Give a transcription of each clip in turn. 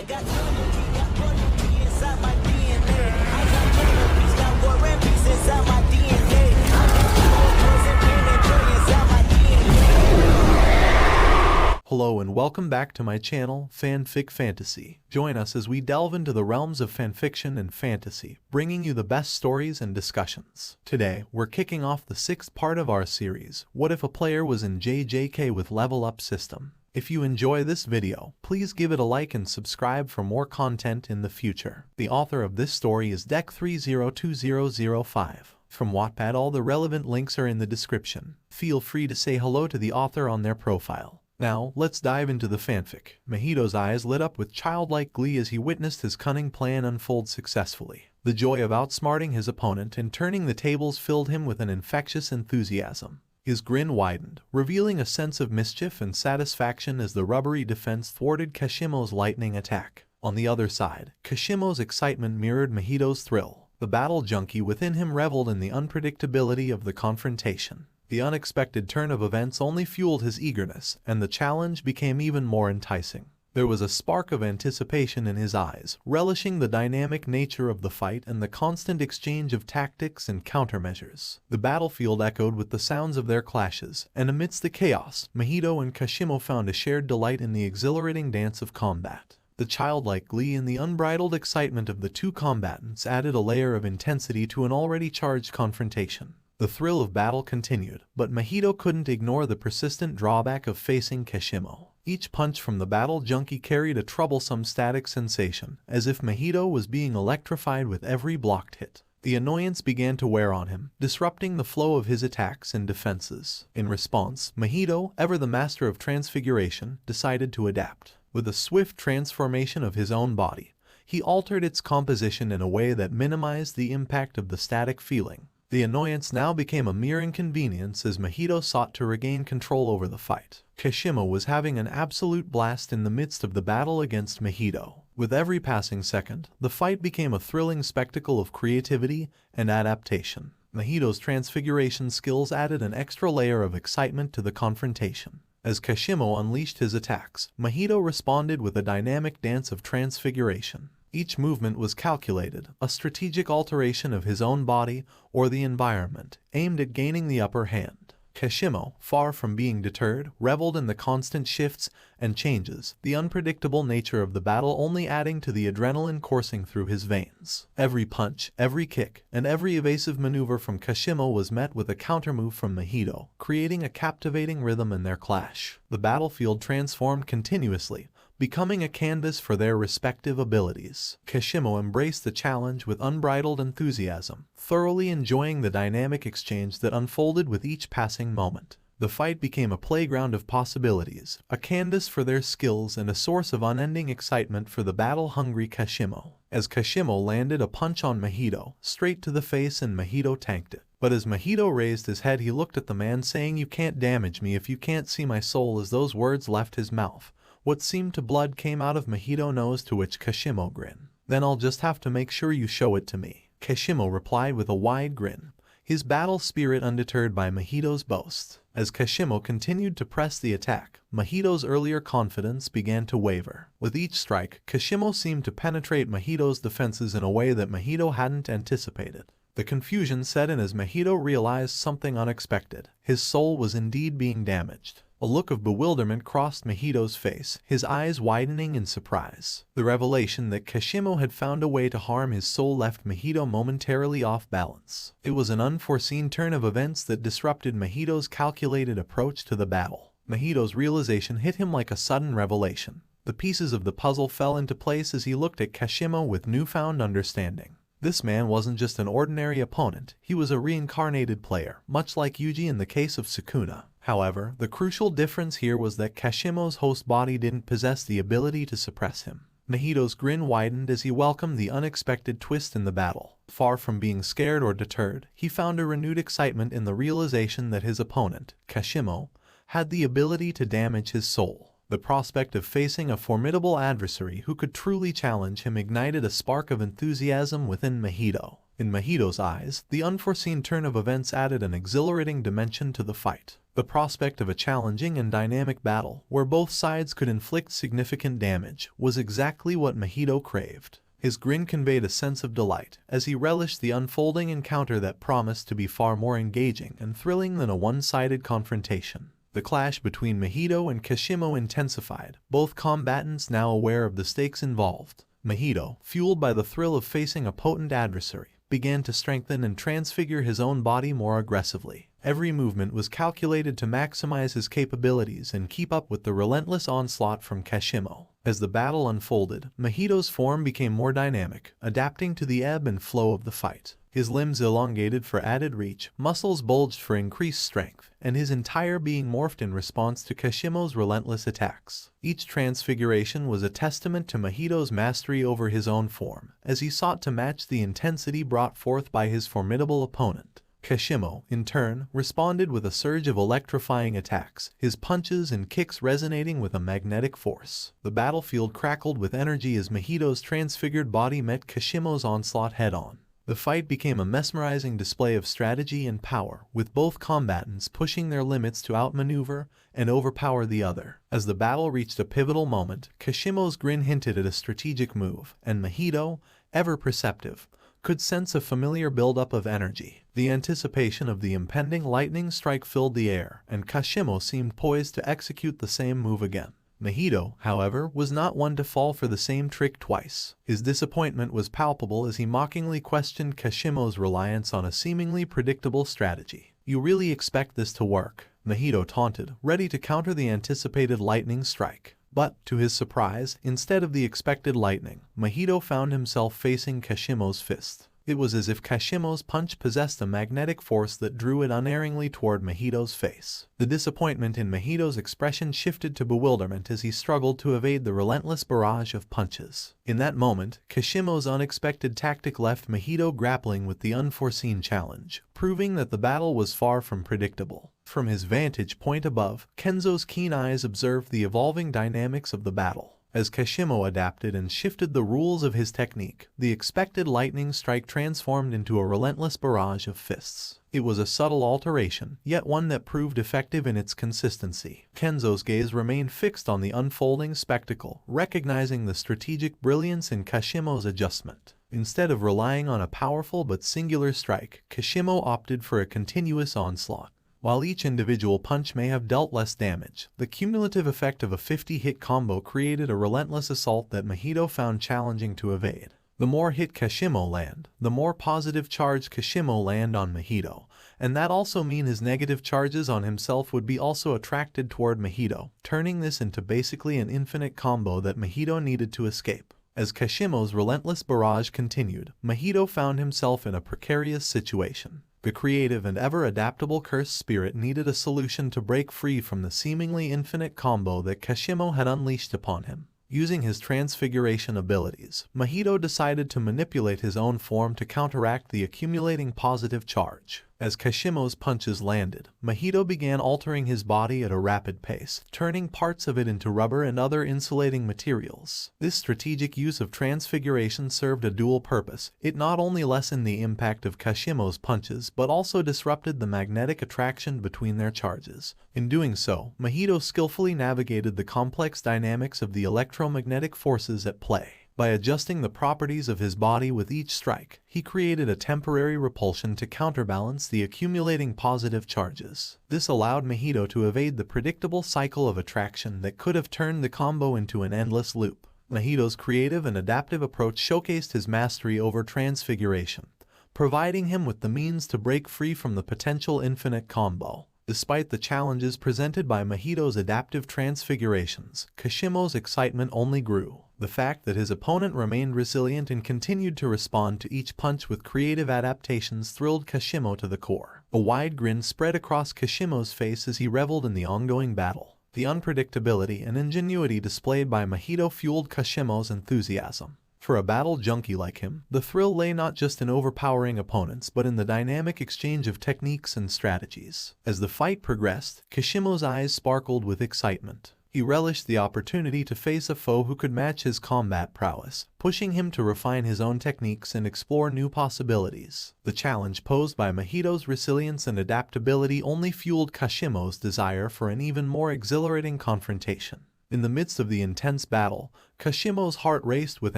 I got loyalty, got royalty inside my DNA. I got love, peace, got war and peace inside my DNA. I got power, poison, pain, and joy inside my DNA. Hello and welcome back to my channel, Fanfic Fantasy. Join us as we delve into the realms of fanfiction and fantasy, bringing you the best stories and discussions. Today, we're kicking off the 6th part of our series, What If a Player Was in JJK with Level Up System? If you enjoy this video, please give it a like and subscribe for more content in the future. The author of this story is Deck302005. From Wattpad, all the relevant links are in the description. Feel free to say hello to the author on their profile. Now, let's dive into the fanfic. Mahito's eyes lit up with childlike glee as he witnessed his cunning plan unfold successfully. The joy of outsmarting his opponent and turning the tables filled him with an infectious enthusiasm. His grin widened, revealing a sense of mischief and satisfaction as the rubbery defense thwarted Kashimo's lightning attack. On the other side, Kashimo's excitement mirrored Mahito's thrill. The battle junkie within him reveled in the unpredictability of the confrontation. The unexpected turn of events only fueled his eagerness, and the challenge became even more enticing. There was a spark of anticipation in his eyes, relishing the dynamic nature of the fight and the constant exchange of tactics and countermeasures. The battlefield echoed with the sounds of their clashes, and amidst the chaos, Mahito and Kashimo found a shared delight in the exhilarating dance of combat. The childlike glee and the unbridled excitement of the two combatants added a layer of intensity to an already charged confrontation. The thrill of battle continued, but Mahito couldn't ignore the persistent drawback of facing Kashimo. Each punch from the battle junkie carried a troublesome static sensation, as if Mahito was being electrified with every blocked hit. The annoyance began to wear on him, disrupting the flow of his attacks and defenses. In response, Mahito, ever the master of transfiguration, decided to adapt. With a swift transformation of his own body, he altered its composition in a way that minimized the impact of the static feeling. The annoyance now became a mere inconvenience as Mahito sought to regain control over the fight. Kashimo was having an absolute blast in the midst of the battle against Mahito. With every passing second, the fight became a thrilling spectacle of creativity and adaptation. Mahito's transfiguration skills added an extra layer of excitement to the confrontation. As Kashimo unleashed his attacks, Mahito responded with a dynamic dance of transfiguration. Each movement was calculated, a strategic alteration of his own body or the environment, aimed at gaining the upper hand. Kashimo, far from being deterred, reveled in the constant shifts and changes, the unpredictable nature of the battle only adding to the adrenaline coursing through his veins. Every punch, every kick, and every evasive maneuver from Kashimo was met with a countermove from Mahito, creating a captivating rhythm in their clash. The battlefield transformed continuously, becoming a canvas for their respective abilities. Kashimo embraced the challenge with unbridled enthusiasm, thoroughly enjoying the dynamic exchange that unfolded with each passing moment. The fight became a playground of possibilities, a canvas for their skills and a source of unending excitement for the battle-hungry Kashimo. As Kashimo landed a punch on Mahito, straight to the face, and Mahito tanked it. But as Mahito raised his head, he looked at the man saying, "You can't damage me if you can't see my soul." As those words left his mouth, what seemed to blood came out of Mahito's nose, to which Kashimo grinned. "Then I'll just have to make sure you show it to me," Kashimo replied with a wide grin, his battle spirit undeterred by Mahito's boast. As Kashimo continued to press the attack, Mahito's earlier confidence began to waver. With each strike, Kashimo seemed to penetrate Mahito's defenses in a way that Mahito hadn't anticipated. The confusion set in as Mahito realized something unexpected. His soul was indeed being damaged. A look of bewilderment crossed Mahito's face, his eyes widening in surprise. The revelation that Kashimo had found a way to harm his soul left Mahito momentarily off balance. It was an unforeseen turn of events that disrupted Mahito's calculated approach to the battle. Mahito's realization hit him like a sudden revelation. The pieces of the puzzle fell into place as he looked at Kashimo with newfound understanding. This man wasn't just an ordinary opponent, he was a reincarnated player, much like Yuji in the case of Sukuna. However, the crucial difference here was that Kashimo's host body didn't possess the ability to suppress him. Mahito's grin widened as he welcomed the unexpected twist in the battle. Far from being scared or deterred, he found a renewed excitement in the realization that his opponent, Kashimo, had the ability to damage his soul. The prospect of facing a formidable adversary who could truly challenge him ignited a spark of enthusiasm within Mahito. In Mahito's eyes, the unforeseen turn of events added an exhilarating dimension to the fight. The prospect of a challenging and dynamic battle, where both sides could inflict significant damage, was exactly what Mahito craved. His grin conveyed a sense of delight, as he relished the unfolding encounter that promised to be far more engaging and thrilling than a one-sided confrontation. The clash between Mahito and Kashimo intensified, both combatants now aware of the stakes involved. Mahito, fueled by the thrill of facing a potent adversary, began to strengthen and transfigure his own body more aggressively. Every movement was calculated to maximize his capabilities and keep up with the relentless onslaught from Kashimo. As the battle unfolded, Mahito's form became more dynamic, adapting to the ebb and flow of the fight. His limbs elongated for added reach, muscles bulged for increased strength, and his entire being morphed in response to Kashimo's relentless attacks. Each transfiguration was a testament to Mahito's mastery over his own form, as he sought to match the intensity brought forth by his formidable opponent. Kashimo, in turn, responded with a surge of electrifying attacks, his punches and kicks resonating with a magnetic force. The battlefield crackled with energy as Mahito's transfigured body met Kashimo's onslaught head-on. The fight became a mesmerizing display of strategy and power, with both combatants pushing their limits to outmaneuver and overpower the other. As the battle reached a pivotal moment, Kashimo's grin hinted at a strategic move, and Mahito, ever perceptive, could sense a familiar buildup of energy. The anticipation of the impending lightning strike filled the air, and Kashimo seemed poised to execute the same move again. Mahito, however, was not one to fall for the same trick twice. His disappointment was palpable as he mockingly questioned Kashimo's reliance on a seemingly predictable strategy. "You really expect this to work?" Mahito taunted, ready to counter the anticipated lightning strike. But, to his surprise, instead of the expected lightning, Mahito found himself facing Kashimo's fist. It was as if Kashimo's punch possessed a magnetic force that drew it unerringly toward Mahito's face. The disappointment in Mahito's expression shifted to bewilderment as he struggled to evade the relentless barrage of punches. In that moment, Kashimo's unexpected tactic left Mahito grappling with the unforeseen challenge, proving that the battle was far from predictable. From his vantage point above, Kenzo's keen eyes observed the evolving dynamics of the battle. As Kashimo adapted and shifted the rules of his technique, the expected lightning strike transformed into a relentless barrage of fists. It was a subtle alteration, yet one that proved effective in its consistency. Kenzo's gaze remained fixed on the unfolding spectacle, recognizing the strategic brilliance in Kashimo's adjustment. Instead of relying on a powerful but singular strike, Kashimo opted for a continuous onslaught. While each individual punch may have dealt less damage, the cumulative effect of a 50-hit combo created a relentless assault that Mahito found challenging to evade. The more hit Kashimo land, the more positive charge Kashimo land on Mahito, and that also mean his negative charges on himself would be also attracted toward Mahito, turning this into basically an infinite combo that Mahito needed to escape. As Kashimo's relentless barrage continued, Mahito found himself in a precarious situation. The creative and ever-adaptable cursed spirit needed a solution to break free from the seemingly infinite combo that Kashimo had unleashed upon him. Using his transfiguration abilities, Mahito decided to manipulate his own form to counteract the accumulating positive charge. As Kashimo's punches landed, Mahito began altering his body at a rapid pace, turning parts of it into rubber and other insulating materials. This strategic use of transfiguration served a dual purpose. It not only lessened the impact of Kashimo's punches, but also disrupted the magnetic attraction between their charges. In doing so, Mahito skillfully navigated the complex dynamics of the electromagnetic forces at play. By adjusting the properties of his body with each strike, he created a temporary repulsion to counterbalance the accumulating positive charges. This allowed Mahito to evade the predictable cycle of attraction that could have turned the combo into an endless loop. Mahito's creative and adaptive approach showcased his mastery over transfiguration, providing him with the means to break free from the potential infinite combo. Despite the challenges presented by Mahito's adaptive transfigurations, Kashimo's excitement only grew. The fact that his opponent remained resilient and continued to respond to each punch with creative adaptations thrilled Kashimo to the core. A wide grin spread across Kashimo's face as he reveled in the ongoing battle. The unpredictability and ingenuity displayed by Mahito fueled Kashimo's enthusiasm. For a battle junkie like him, the thrill lay not just in overpowering opponents but in the dynamic exchange of techniques and strategies. As the fight progressed, Kashimo's eyes sparkled with excitement. He relished the opportunity to face a foe who could match his combat prowess, pushing him to refine his own techniques and explore new possibilities. The challenge posed by Mahito's resilience and adaptability only fueled Kashimo's desire for an even more exhilarating confrontation. In the midst of the intense battle, Kashimo's heart raced with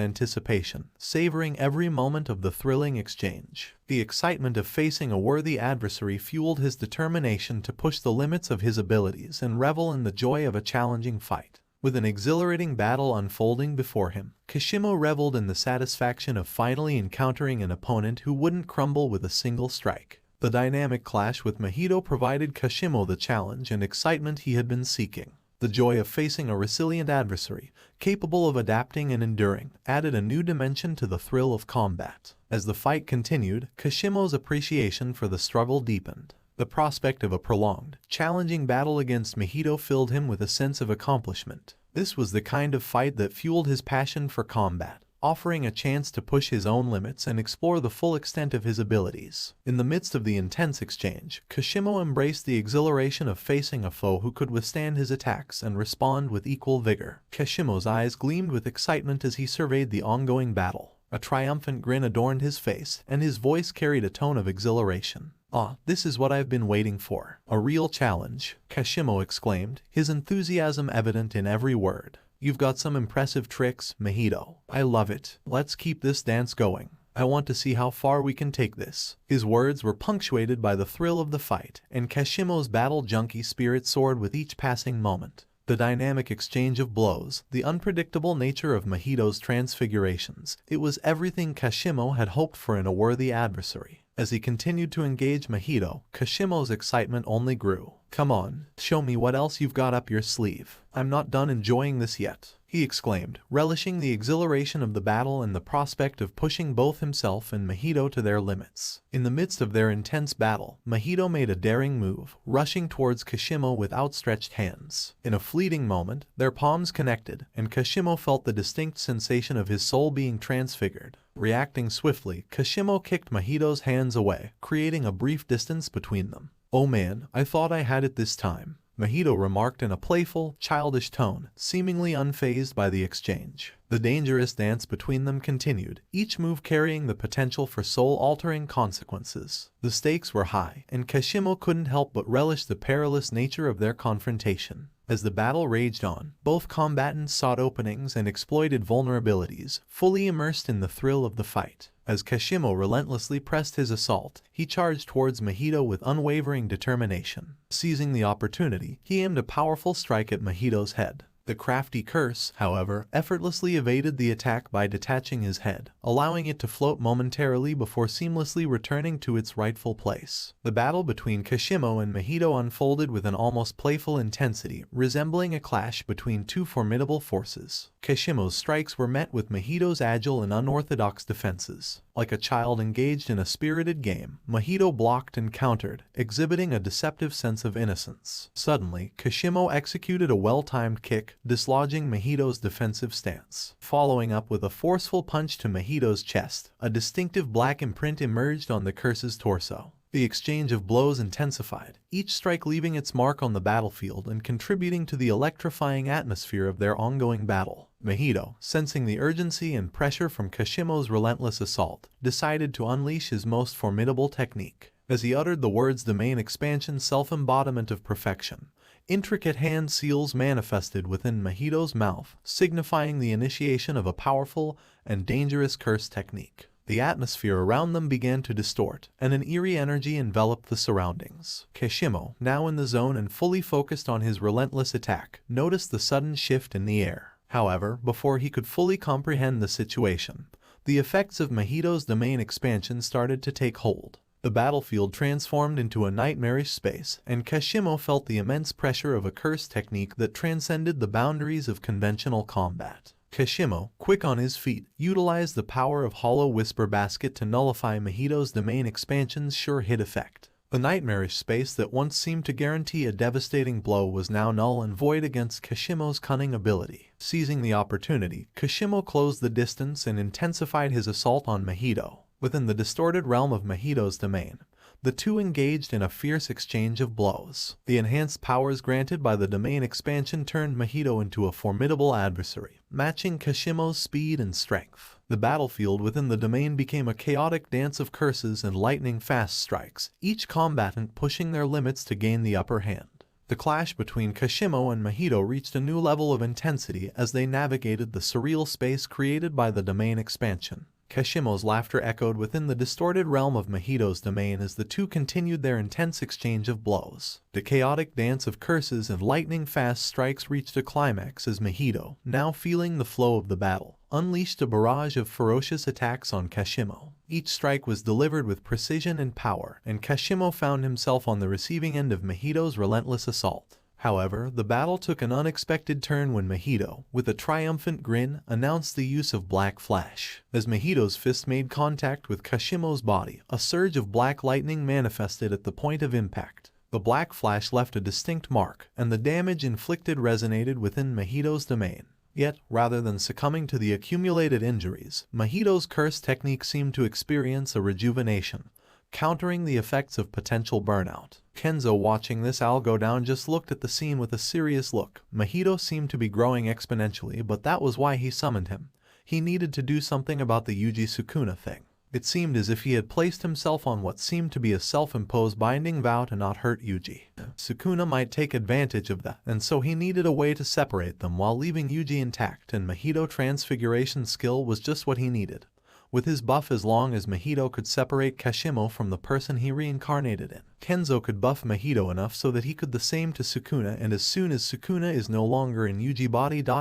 anticipation, savoring every moment of the thrilling exchange. The excitement of facing a worthy adversary fueled his determination to push the limits of his abilities and revel in the joy of a challenging fight. With an exhilarating battle unfolding before him, Kashimo reveled in the satisfaction of finally encountering an opponent who wouldn't crumble with a single strike. The dynamic clash with Mahito provided Kashimo the challenge and excitement he had been seeking. The joy of facing a resilient adversary, capable of adapting and enduring, added a new dimension to the thrill of combat. As the fight continued, Kashimo's appreciation for the struggle deepened. The prospect of a prolonged, challenging battle against Mahito filled him with a sense of accomplishment. This was the kind of fight that fueled his passion for combat, offering a chance to push his own limits and explore the full extent of his abilities. In the midst of the intense exchange, Kashimo embraced the exhilaration of facing a foe who could withstand his attacks and respond with equal vigor. Kashimo's eyes gleamed with excitement as he surveyed the ongoing battle. A triumphant grin adorned his face, and his voice carried a tone of exhilaration. "Ah, this is what I've been waiting for. A real challenge," Kashimo exclaimed, his enthusiasm evident in every word. "You've got some impressive tricks, Mahito. I love it. Let's keep this dance going. I want to see how far we can take this." His words were punctuated by the thrill of the fight, and Kashimo's battle junkie spirit soared with each passing moment. The dynamic exchange of blows, the unpredictable nature of Mahito's transfigurations, it was everything Kashimo had hoped for in a worthy adversary. As he continued to engage Mahito, Kashimo's excitement only grew. "Come on, show me what else you've got up your sleeve. I'm not done enjoying this yet," he exclaimed, relishing the exhilaration of the battle and the prospect of pushing both himself and Mahito to their limits. In the midst of their intense battle, Mahito made a daring move, rushing towards Kashimo with outstretched hands. In a fleeting moment, their palms connected, and Kashimo felt the distinct sensation of his soul being transfigured. Reacting swiftly, Kashimo kicked Mahito's hands away, creating a brief distance between them. "Oh man, I thought I had it this time," Mahito remarked in a playful, childish tone, seemingly unfazed by the exchange. The dangerous dance between them continued, each move carrying the potential for soul-altering consequences. The stakes were high, and Kashimo couldn't help but relish the perilous nature of their confrontation. As the battle raged on, both combatants sought openings and exploited vulnerabilities, fully immersed in the thrill of the fight. As Kashimo relentlessly pressed his assault, he charged towards Mahito with unwavering determination. Seizing the opportunity, he aimed a powerful strike at Mahito's head. The crafty curse, however, effortlessly evaded the attack by detaching his head, allowing it to float momentarily before seamlessly returning to its rightful place. The battle between Kashimo and Mahito unfolded with an almost playful intensity, resembling a clash between two formidable forces. Kashimo's strikes were met with Mahito's agile and unorthodox defenses. Like a child engaged in a spirited game, Mahito blocked and countered, exhibiting a deceptive sense of innocence. Suddenly, Kashimo executed a well-timed kick, dislodging Mahito's defensive stance. Following up with a forceful punch to Mahito's chest, a distinctive black imprint emerged on the curse's torso. The exchange of blows intensified, each strike leaving its mark on the battlefield and contributing to the electrifying atmosphere of their ongoing battle. Mahito, sensing the urgency and pressure from Kashimo's relentless assault, decided to unleash his most formidable technique. As he uttered the words "domain expansion, self-embodiment of perfection," intricate hand seals manifested within Mahito's mouth, signifying the initiation of a powerful and dangerous curse technique. The atmosphere around them began to distort, and an eerie energy enveloped the surroundings. Kashimo, now in the zone and fully focused on his relentless attack, noticed the sudden shift in the air. However, before he could fully comprehend the situation, the effects of Mahito's domain expansion started to take hold. The battlefield transformed into a nightmarish space, and Kashimo felt the immense pressure of a curse technique that transcended the boundaries of conventional combat. Kashimo, quick on his feet, utilized the power of Hollow Whisper Basket to nullify Mahito's domain expansion's sure-hit effect. The nightmarish space that once seemed to guarantee a devastating blow was now null and void against Kashimo's cunning ability. Seizing the opportunity, Kashimo closed the distance and intensified his assault on Mahito. Within the distorted realm of Mahito's domain, The two engaged in a fierce exchange of blows. The enhanced powers granted by the domain expansion turned Mahito into a formidable adversary, matching Kashimo's speed and strength. The battlefield within the domain became a chaotic dance of curses and lightning-fast strikes, each combatant pushing their limits to gain the upper hand. The clash between Kashimo and Mahito reached a new level of intensity as they navigated the surreal space created by the domain expansion. Kashimo's laughter echoed within the distorted realm of Mahito's domain as the two continued their intense exchange of blows. The chaotic dance of curses and lightning-fast strikes reached a climax as Mahito, now feeling the flow of the battle, unleashed a barrage of ferocious attacks on Kashimo. Each strike was delivered with precision and power, and Kashimo found himself on the receiving end of Mahito's relentless assault. However, the battle took an unexpected turn when Mahito, with a triumphant grin, announced the use of Black Flash. As Mahito's fist made contact with Kashimo's body, a surge of black lightning manifested at the point of impact. The Black Flash left a distinct mark, and the damage inflicted resonated within Mahito's domain. Yet, rather than succumbing to the accumulated injuries, Mahito's curse technique seemed to experience a rejuvenation, countering the effects of potential burnout. Kenzo, watching this all go down, just looked at the scene with a serious look. Mahito seemed to be growing exponentially, but that was why he summoned him. He needed to do something about the Yuji Sukuna thing. It seemed as if he had placed himself on what seemed to be a self-imposed binding vow to not hurt Yuji. Sukuna might take advantage of that, and so he needed a way to separate them while leaving Yuji intact, and Mahito transfiguration skill was just what he needed. With his buff, as long as Mahito could separate Kashimo from the person he reincarnated in, Kenzo could buff Mahito enough so that he could the same to Sukuna, and as soon as Sukuna is no longer in Yuji body ... the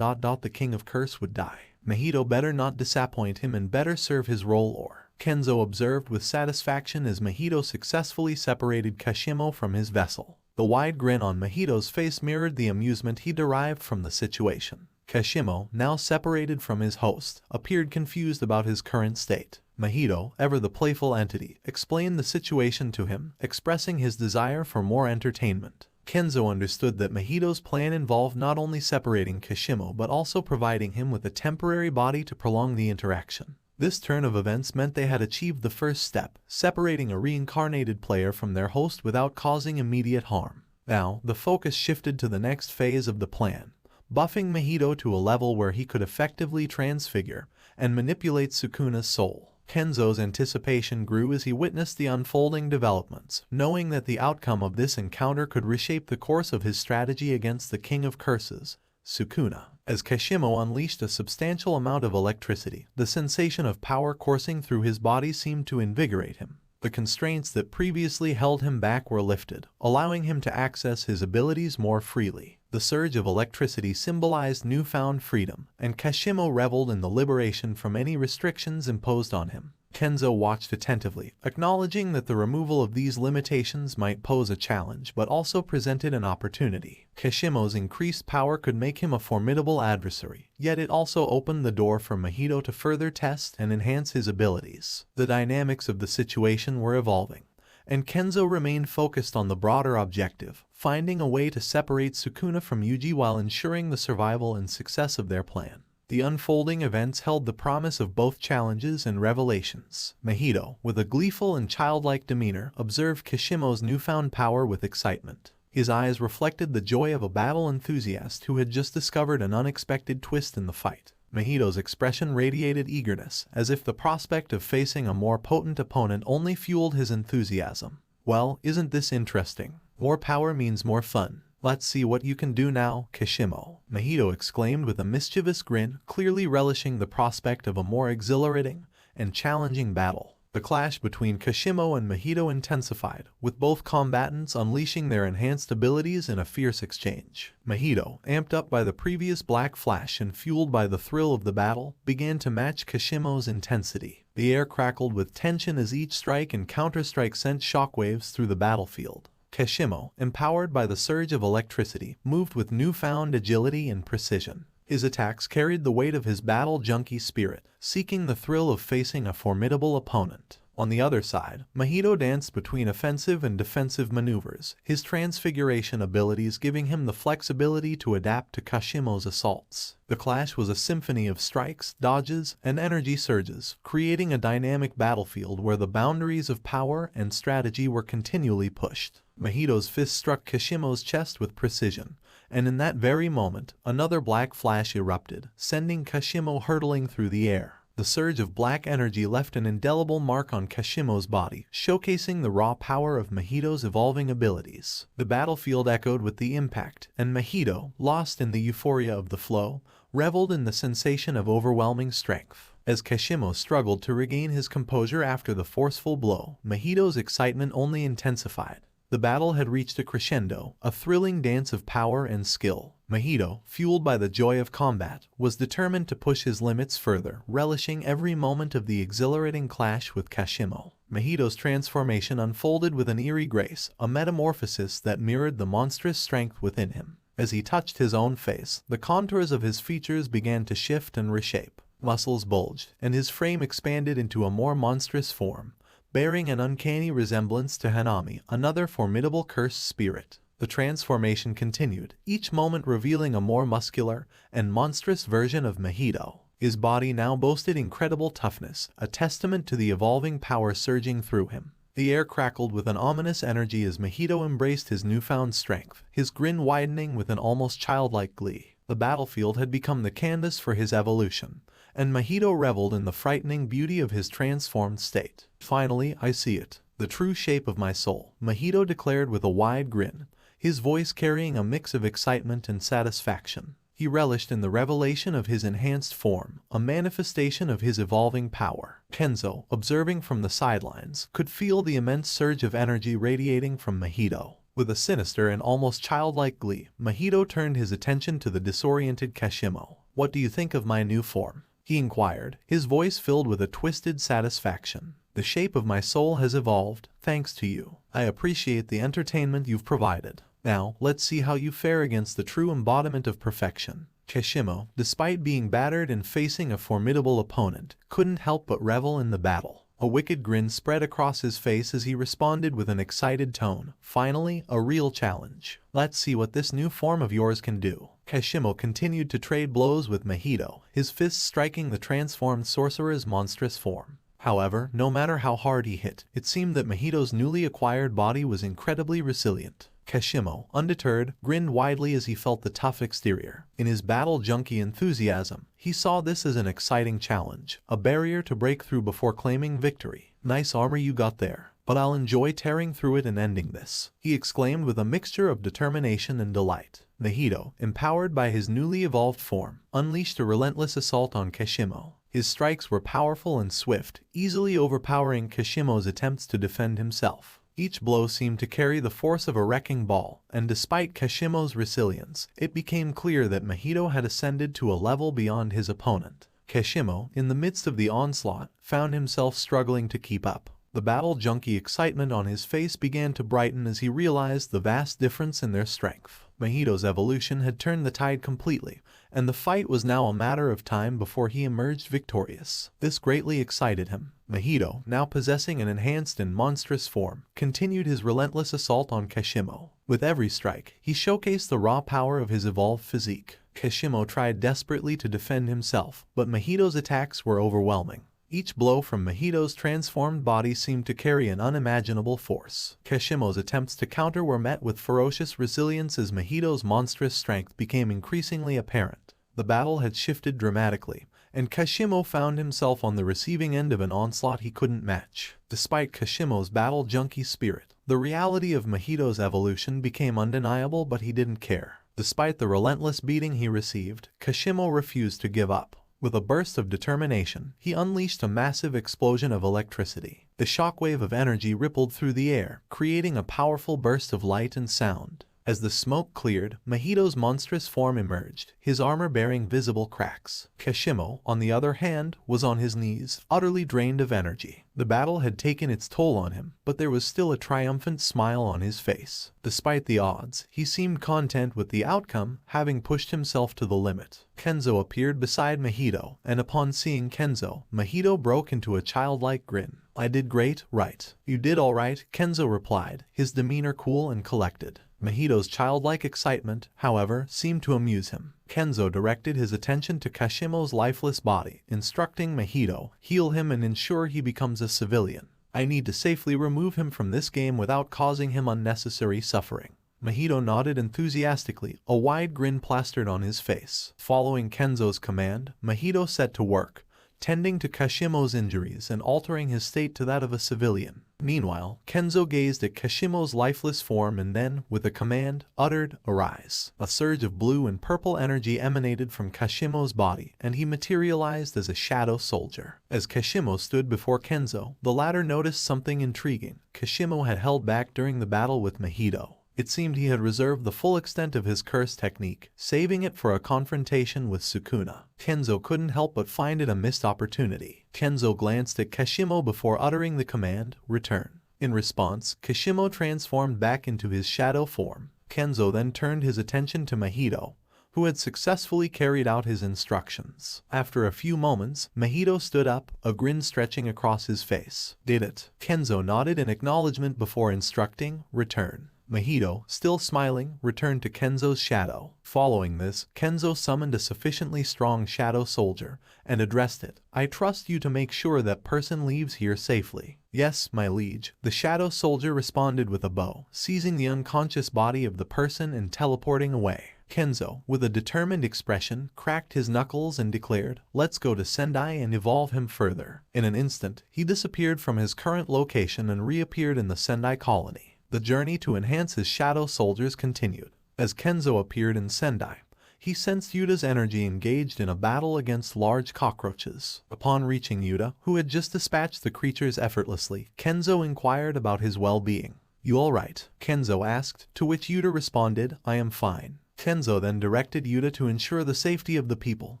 King of Curse would die. Mahito better not disappoint him and better serve his role, or Kenzo observed with satisfaction as Mahito successfully separated Kashimo from his vessel. The wide grin on Mahito's face mirrored the amusement he derived from the situation. Kashimo, now separated from his host, appeared confused about his current state. Mahito, ever the playful entity, explained the situation to him, expressing his desire for more entertainment. Kenzo understood that Mahito's plan involved not only separating Kashimo but also providing him with a temporary body to prolong the interaction. This turn of events meant they had achieved the first step, separating a reincarnated player from their host without causing immediate harm. Now, the focus shifted to the next phase of the plan, buffing Mahito to a level where he could effectively transfigure and manipulate Sukuna's soul. Kenzo's anticipation grew as he witnessed the unfolding developments, knowing that the outcome of this encounter could reshape the course of his strategy against the King of Curses, Sukuna. As Kashimo unleashed a substantial amount of electricity, the sensation of power coursing through his body seemed to invigorate him. The constraints that previously held him back were lifted, allowing him to access his abilities more freely. The surge of electricity symbolized newfound freedom, and Kashimo reveled in the liberation from any restrictions imposed on him. Kenzo watched attentively, acknowledging that the removal of these limitations might pose a challenge but also presented an opportunity. Kashimo's increased power could make him a formidable adversary, yet it also opened the door for Mahito to further test and enhance his abilities. The dynamics of the situation were evolving, and Kenzo remained focused on the broader objective, finding a way to separate Sukuna from Yuji while ensuring the survival and success of their plan. The unfolding events held the promise of both challenges and revelations. Mahito, with a gleeful and childlike demeanor, observed Kashimo's newfound power with excitement. His eyes reflected the joy of a battle enthusiast who had just discovered an unexpected twist in the fight. Mahito's expression radiated eagerness, as if the prospect of facing a more potent opponent only fueled his enthusiasm. "Well, isn't this interesting? More power means more fun. Let's see what you can do now, Kashimo," Mahito exclaimed with a mischievous grin, clearly relishing the prospect of a more exhilarating and challenging battle. The clash between Kashimo and Mahito intensified, with both combatants unleashing their enhanced abilities in a fierce exchange. Mahito, amped up by the previous Black Flash and fueled by the thrill of the battle, began to match Kashimo's intensity. The air crackled with tension as each strike and counterstrike sent shockwaves through the battlefield. Kashimo, empowered by the surge of electricity, moved with newfound agility and precision. His attacks carried the weight of his battle junkie spirit, seeking the thrill of facing a formidable opponent. On the other side, Mahito danced between offensive and defensive maneuvers, his transfiguration abilities giving him the flexibility to adapt to Kashimo's assaults. The clash was a symphony of strikes, dodges, and energy surges, creating a dynamic battlefield where the boundaries of power and strategy were continually pushed. Mahito's fist struck Kashimo's chest with precision, and in that very moment, another black flash erupted, sending Kashimo hurtling through the air. The surge of black energy left an indelible mark on Kashimo's body, showcasing the raw power of Mahito's evolving abilities. The battlefield echoed with the impact, and Mahito, lost in the euphoria of the flow, reveled in the sensation of overwhelming strength. As Kashimo struggled to regain his composure after the forceful blow, Mahito's excitement only intensified. The battle had reached a crescendo, a thrilling dance of power and skill. Mahito, fueled by the joy of combat, was determined to push his limits further, relishing every moment of the exhilarating clash with Kashimo. Mahito's transformation unfolded with an eerie grace, a metamorphosis that mirrored the monstrous strength within him. As he touched his own face, the contours of his features began to shift and reshape. Muscles bulged, and his frame expanded into a more monstrous form, bearing an uncanny resemblance to Hanami, another formidable cursed spirit. The transformation continued, each moment revealing a more muscular and monstrous version of Mahito. His body now boasted incredible toughness, a testament to the evolving power surging through him. The air crackled with an ominous energy as Mahito embraced his newfound strength, his grin widening with an almost childlike glee. The battlefield had become the canvas for his evolution, and Mahito reveled in the frightening beauty of his transformed state. "Finally, I see it, the true shape of my soul," Mahito declared with a wide grin, his voice carrying a mix of excitement and satisfaction. He relished in the revelation of his enhanced form, a manifestation of his evolving power. Kenzo, observing from the sidelines, could feel the immense surge of energy radiating from Mahito. With a sinister and almost childlike glee, Mahito turned his attention to the disoriented Kashimo. "What do you think of my new form?" he inquired, his voice filled with a twisted satisfaction. "The shape of my soul has evolved, thanks to you. I appreciate the entertainment you've provided. Now, let's see how you fare against the true embodiment of perfection." Kashimo, despite being battered and facing a formidable opponent, couldn't help but revel in the battle. A wicked grin spread across his face as he responded with an excited tone. "Finally, a real challenge. Let's see what this new form of yours can do." Kashimo continued to trade blows with Mahito, his fists striking the transformed sorcerer's monstrous form. However, no matter how hard he hit, it seemed that Mahito's newly acquired body was incredibly resilient. Kashimo, undeterred, grinned widely as he felt the tough exterior. In his battle junkie enthusiasm, he saw this as an exciting challenge, a barrier to break through before claiming victory. "Nice armor you got there, but I'll enjoy tearing through it and ending this," he exclaimed with a mixture of determination and delight. Mahito, empowered by his newly evolved form, unleashed a relentless assault on Kashimo. His strikes were powerful and swift, easily overpowering Kashimo's attempts to defend himself. Each blow seemed to carry the force of a wrecking ball, and despite Kashimo's resilience, it became clear that Mahito had ascended to a level beyond his opponent. Kashimo, in the midst of the onslaught, found himself struggling to keep up. The battle junkie excitement on his face began to brighten as he realized the vast difference in their strength. Mahito's evolution had turned the tide completely, and the fight was now a matter of time before he emerged victorious. This greatly excited him. Mahito, now possessing an enhanced and monstrous form, continued his relentless assault on Kashimo. With every strike, he showcased the raw power of his evolved physique. Kashimo tried desperately to defend himself, but Mahito's attacks were overwhelming. Each blow from Mahito's transformed body seemed to carry an unimaginable force. Kashimo's attempts to counter were met with ferocious resilience as Mahito's monstrous strength became increasingly apparent. The battle had shifted dramatically, and Kashimo found himself on the receiving end of an onslaught he couldn't match. Despite Kashimo's battle junkie spirit, the reality of Mahito's evolution became undeniable, but he didn't care. Despite the relentless beating he received, Kashimo refused to give up. With a burst of determination, he unleashed a massive explosion of electricity. The shockwave of energy rippled through the air, creating a powerful burst of light and sound. As the smoke cleared, Mahito's monstrous form emerged, his armor bearing visible cracks. Kashimo, on the other hand, was on his knees, utterly drained of energy. The battle had taken its toll on him, but there was still a triumphant smile on his face. Despite the odds, he seemed content with the outcome, having pushed himself to the limit. Kenzo appeared beside Mahito, and upon seeing Kenzo, Mahito broke into a childlike grin. "I did great, right?" "You did all right," Kenzo replied, his demeanor cool and collected. Mahito's childlike excitement, however, seemed to amuse him. Kenzo directed his attention to Kashimo's lifeless body, instructing Mahito, "Heal him and ensure he becomes a civilian. I need to safely remove him from this game without causing him unnecessary suffering." Mahito nodded enthusiastically, a wide grin plastered on his face. Following Kenzo's command, Mahito set to work, tending to Kashimo's injuries and altering his state to that of a civilian. Meanwhile, Kenzo gazed at Kashimo's lifeless form and then, with a command, uttered, "Arise." A surge of blue and purple energy emanated from Kashimo's body, and he materialized as a shadow soldier. As Kashimo stood before Kenzo, the latter noticed something intriguing. Kashimo had held back during the battle with Mahito. It seemed he had reserved the full extent of his curse technique, saving it for a confrontation with Sukuna. Kenzo couldn't help but find it a missed opportunity. Kenzo glanced at Kashimo before uttering the command, "Return." In response, Kashimo transformed back into his shadow form. Kenzo then turned his attention to Mahito, who had successfully carried out his instructions. After a few moments, Mahito stood up, a grin stretching across his face. "Did it?" Kenzo nodded in acknowledgement before instructing, "Return." Mahito, still smiling, returned to Kenzo's shadow. Following this, Kenzo summoned a sufficiently strong shadow soldier and addressed it. "I trust you to make sure that person leaves here safely." "Yes, my liege," the shadow soldier responded with a bow, seizing the unconscious body of the person and teleporting away. Kenzo, with a determined expression, cracked his knuckles and declared, "Let's go to Sendai and evolve him further." In an instant, he disappeared from his current location and reappeared in the Sendai colony. The journey to enhance his shadow soldiers continued. As Kenzo appeared in Sendai, he sensed Yuta's energy engaged in a battle against large cockroaches. Upon reaching Yuta, who had just dispatched the creatures effortlessly, Kenzo inquired about his well-being. "You all right?" Kenzo asked, to which Yuta responded, "I am fine." Kenzo then directed Yuta to ensure the safety of the people,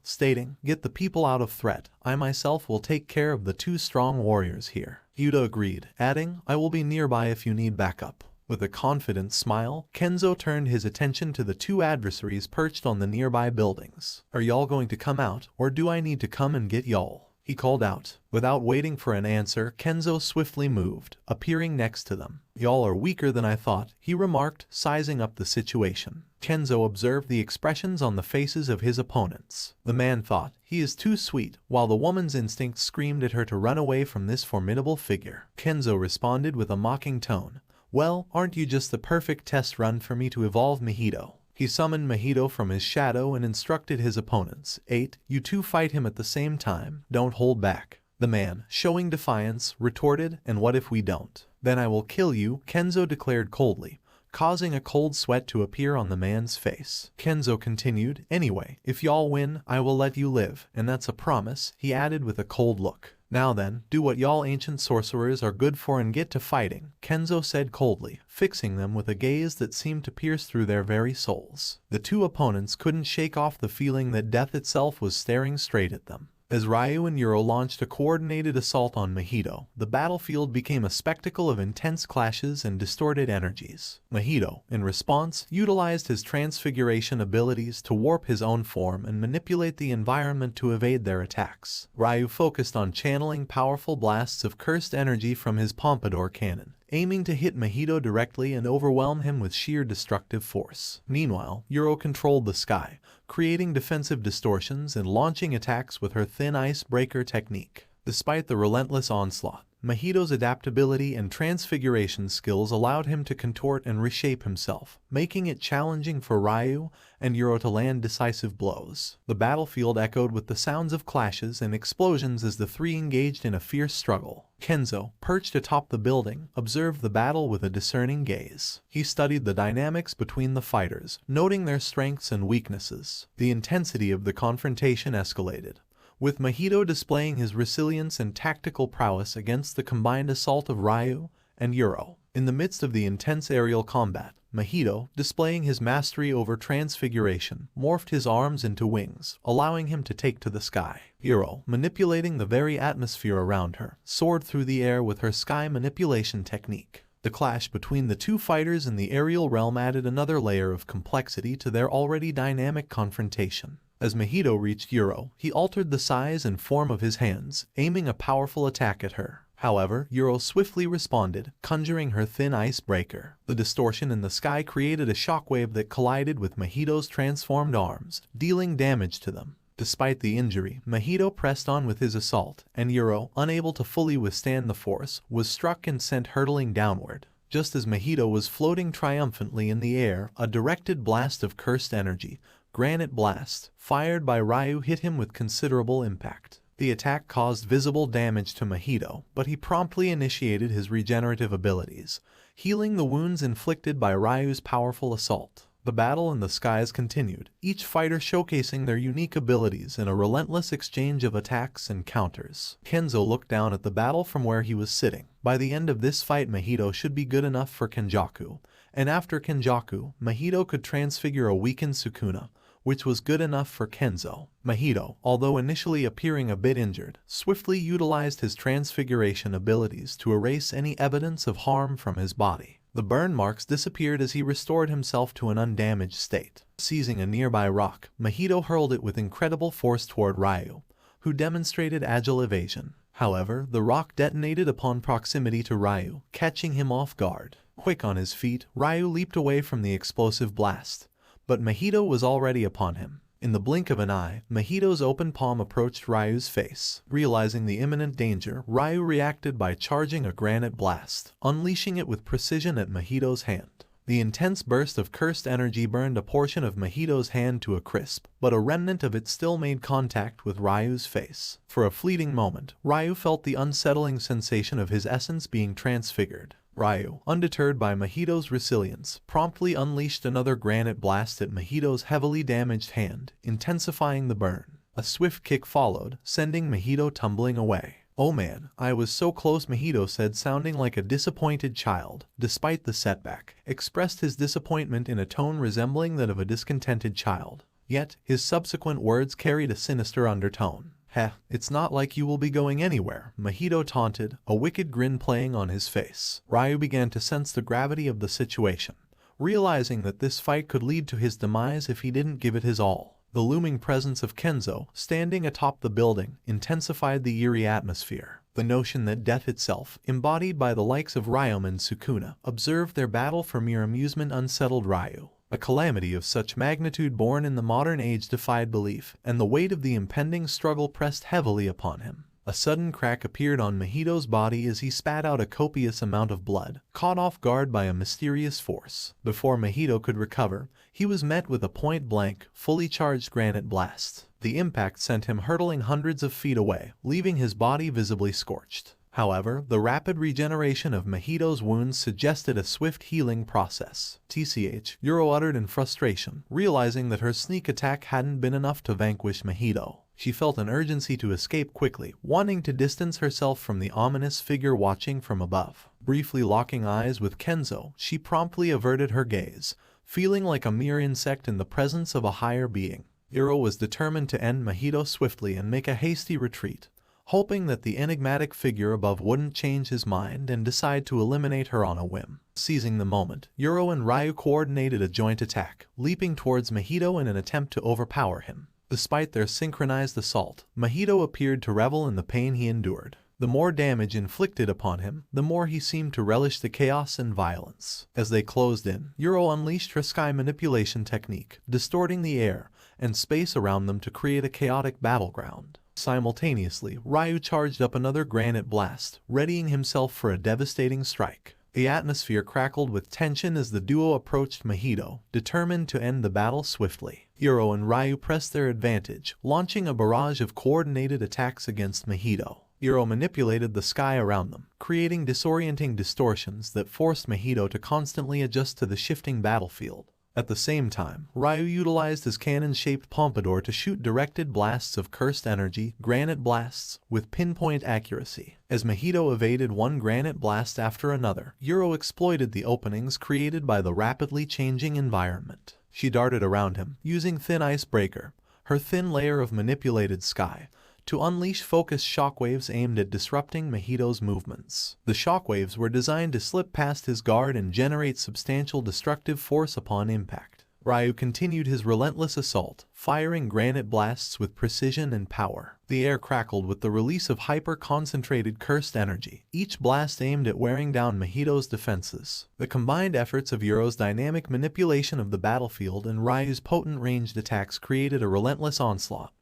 stating, "Get the people out of threat. I myself will take care of the two strong warriors here." Yuta agreed, adding, "I will be nearby if you need backup." With a confident smile, Kenzo turned his attention to the two adversaries perched on the nearby buildings. "Are y'all going to come out, or do I need to come and get y'all?" he called out. Without waiting for an answer, Kenzo swiftly moved, appearing next to them. "Y'all are weaker than I thought," he remarked, sizing up the situation. Kenzo observed the expressions on the faces of his opponents. The man thought, "He is too sweet," while the woman's instinct screamed at her to run away from this formidable figure. Kenzo responded with a mocking tone, "Well, aren't you just the perfect test run for me to evolve Mahito?" He summoned Mahito from his shadow and instructed his opponents, "8, you two fight him at the same time, don't hold back." The man, showing defiance, retorted, "And what if we don't?" "Then I will kill you," Kenzo declared coldly, causing a cold sweat to appear on the man's face. Kenzo continued, "Anyway, if y'all win, I will let you live, and that's a promise," he added with a cold look. "Now then, do what y'all ancient sorcerers are good for and get to fighting," Kenzo said coldly, fixing them with a gaze that seemed to pierce through their very souls. The two opponents couldn't shake off the feeling that death itself was staring straight at them. As Ryu and Yuro launched a coordinated assault on Mahito, the battlefield became a spectacle of intense clashes and distorted energies. Mahito, in response, utilized his transfiguration abilities to warp his own form and manipulate the environment to evade their attacks. Ryu focused on channeling powerful blasts of cursed energy from his Pompadour cannon, aiming to hit Mahito directly and overwhelm him with sheer destructive force. Meanwhile, Yuro controlled the sky, creating defensive distortions and launching attacks with her thin ice breaker technique. Despite the relentless onslaught, Mahito's adaptability and transfiguration skills allowed him to contort and reshape himself, making it challenging for Ryu and Yuro to land decisive blows. The battlefield echoed with the sounds of clashes and explosions as the three engaged in a fierce struggle. Kenzo, perched atop the building, observed the battle with a discerning gaze. He studied the dynamics between the fighters, noting their strengths and weaknesses. The intensity of the confrontation escalated, with Mahito displaying his resilience and tactical prowess against the combined assault of Ryu and Yuro. In the midst of the intense aerial combat, Mahito, displaying his mastery over transfiguration, morphed his arms into wings, allowing him to take to the sky. Hiro, manipulating the very atmosphere around her, soared through the air with her sky manipulation technique. The clash between the two fighters in the aerial realm added another layer of complexity to their already dynamic confrontation. As Mahito reached Hiro, he altered the size and form of his hands, aiming a powerful attack at her. However, Hiro swiftly responded, conjuring her thin ice breaker. The distortion in the sky created a shockwave that collided with Mahito's transformed arms, dealing damage to them. Despite the injury, Mahito pressed on with his assault, and Hiro, unable to fully withstand the force, was struck and sent hurtling downward. Just as Mahito was floating triumphantly in the air, a directed blast of cursed energy, Granite Blast, fired by Ryu, hit him with considerable impact. The attack caused visible damage to Mahito, but he promptly initiated his regenerative abilities, healing the wounds inflicted by Ryu's powerful assault. The battle in the skies continued, each fighter showcasing their unique abilities in a relentless exchange of attacks and counters. Kenzo looked down at the battle from where he was sitting. By the end of this fight, Mahito should be good enough for Kenjaku, and after Kenjaku, Mahito could transfigure a weakened Sukuna, which was good enough for Kenzo. Mahito, although initially appearing a bit injured, swiftly utilized his transfiguration abilities to erase any evidence of harm from his body. The burn marks disappeared as he restored himself to an undamaged state. Seizing a nearby rock, Mahito hurled it with incredible force toward Ryu, who demonstrated agile evasion. However, the rock detonated upon proximity to Ryu, catching him off guard. Quick on his feet, Ryu leaped away from the explosive blast, but Mahito was already upon him. In the blink of an eye, Mahito's open palm approached Ryu's face. Realizing the imminent danger, Ryu reacted by charging a granite blast, unleashing it with precision at Mahito's hand. The intense burst of cursed energy burned a portion of Mahito's hand to a crisp, but a remnant of it still made contact with Ryu's face. For a fleeting moment, Ryu felt the unsettling sensation of his essence being transfigured. Ryu, undeterred by Mahito's resilience, promptly unleashed another granite blast at Mahito's heavily damaged hand, intensifying the burn. A swift kick followed, sending Mahito tumbling away. "Oh man, I was so close," Mahito said, sounding like a disappointed child. Despite the setback, expressed his disappointment in a tone resembling that of a discontented child. Yet, his subsequent words carried a sinister undertone. "Heh, it's not like you will be going anywhere," Mahito taunted, a wicked grin playing on his face. Ryu began to sense the gravity of the situation, realizing that this fight could lead to his demise if he didn't give it his all. The looming presence of Kenzo, standing atop the building, intensified the eerie atmosphere. The notion that death itself, embodied by the likes of Ryoma and Sukuna, observed their battle for mere amusement unsettled Ryu. A calamity of such magnitude born in the modern age defied belief, and the weight of the impending struggle pressed heavily upon him. A sudden crack appeared on Mahito's body as he spat out a copious amount of blood, caught off guard by a mysterious force. Before Mahito could recover, he was met with a point-blank, fully charged granite blast. The impact sent him hurtling hundreds of feet away, leaving his body visibly scorched. However, the rapid regeneration of Mahito's wounds suggested a swift healing process. TCH, Yuro uttered in frustration, realizing that her sneak attack hadn't been enough to vanquish Mahito. She felt an urgency to escape quickly, wanting to distance herself from the ominous figure watching from above. Briefly locking eyes with Kenzo, she promptly averted her gaze, feeling like a mere insect in the presence of a higher being. Yuro was determined to end Mahito swiftly and make a hasty retreat, hoping that the enigmatic figure above wouldn't change his mind and decide to eliminate her on a whim. Seizing the moment, Yuro and Ryu coordinated a joint attack, leaping towards Mahito in an attempt to overpower him. Despite their synchronized assault, Mahito appeared to revel in the pain he endured. The more damage inflicted upon him, the more he seemed to relish the chaos and violence. As they closed in, Yuro unleashed her sky manipulation technique, distorting the air and space around them to create a chaotic battleground. Simultaneously, Ryu charged up another granite blast, readying himself for a devastating strike. The atmosphere crackled with tension as the duo approached Mahito, determined to end the battle swiftly. Yuro and Ryu pressed their advantage, launching a barrage of coordinated attacks against Mahito. Yuro manipulated the sky around them, creating disorienting distortions that forced Mahito to constantly adjust to the shifting battlefield. At the same time, Ryu utilized his cannon-shaped pompadour to shoot directed blasts of cursed energy, granite blasts, with pinpoint accuracy. As Mahito evaded one granite blast after another, Yuro exploited the openings created by the rapidly changing environment. She darted around him, using Thin Icebreaker, her thin layer of manipulated sky, to unleash focused shockwaves aimed at disrupting Mahito's movements. The shockwaves were designed to slip past his guard and generate substantial destructive force upon impact. Ryu continued his relentless assault, firing granite blasts with precision and power. The air crackled with the release of hyper-concentrated cursed energy, each blast aimed at wearing down Mahito's defenses. The combined efforts of Yuro's dynamic manipulation of the battlefield and Ryu's potent ranged attacks created a relentless onslaught,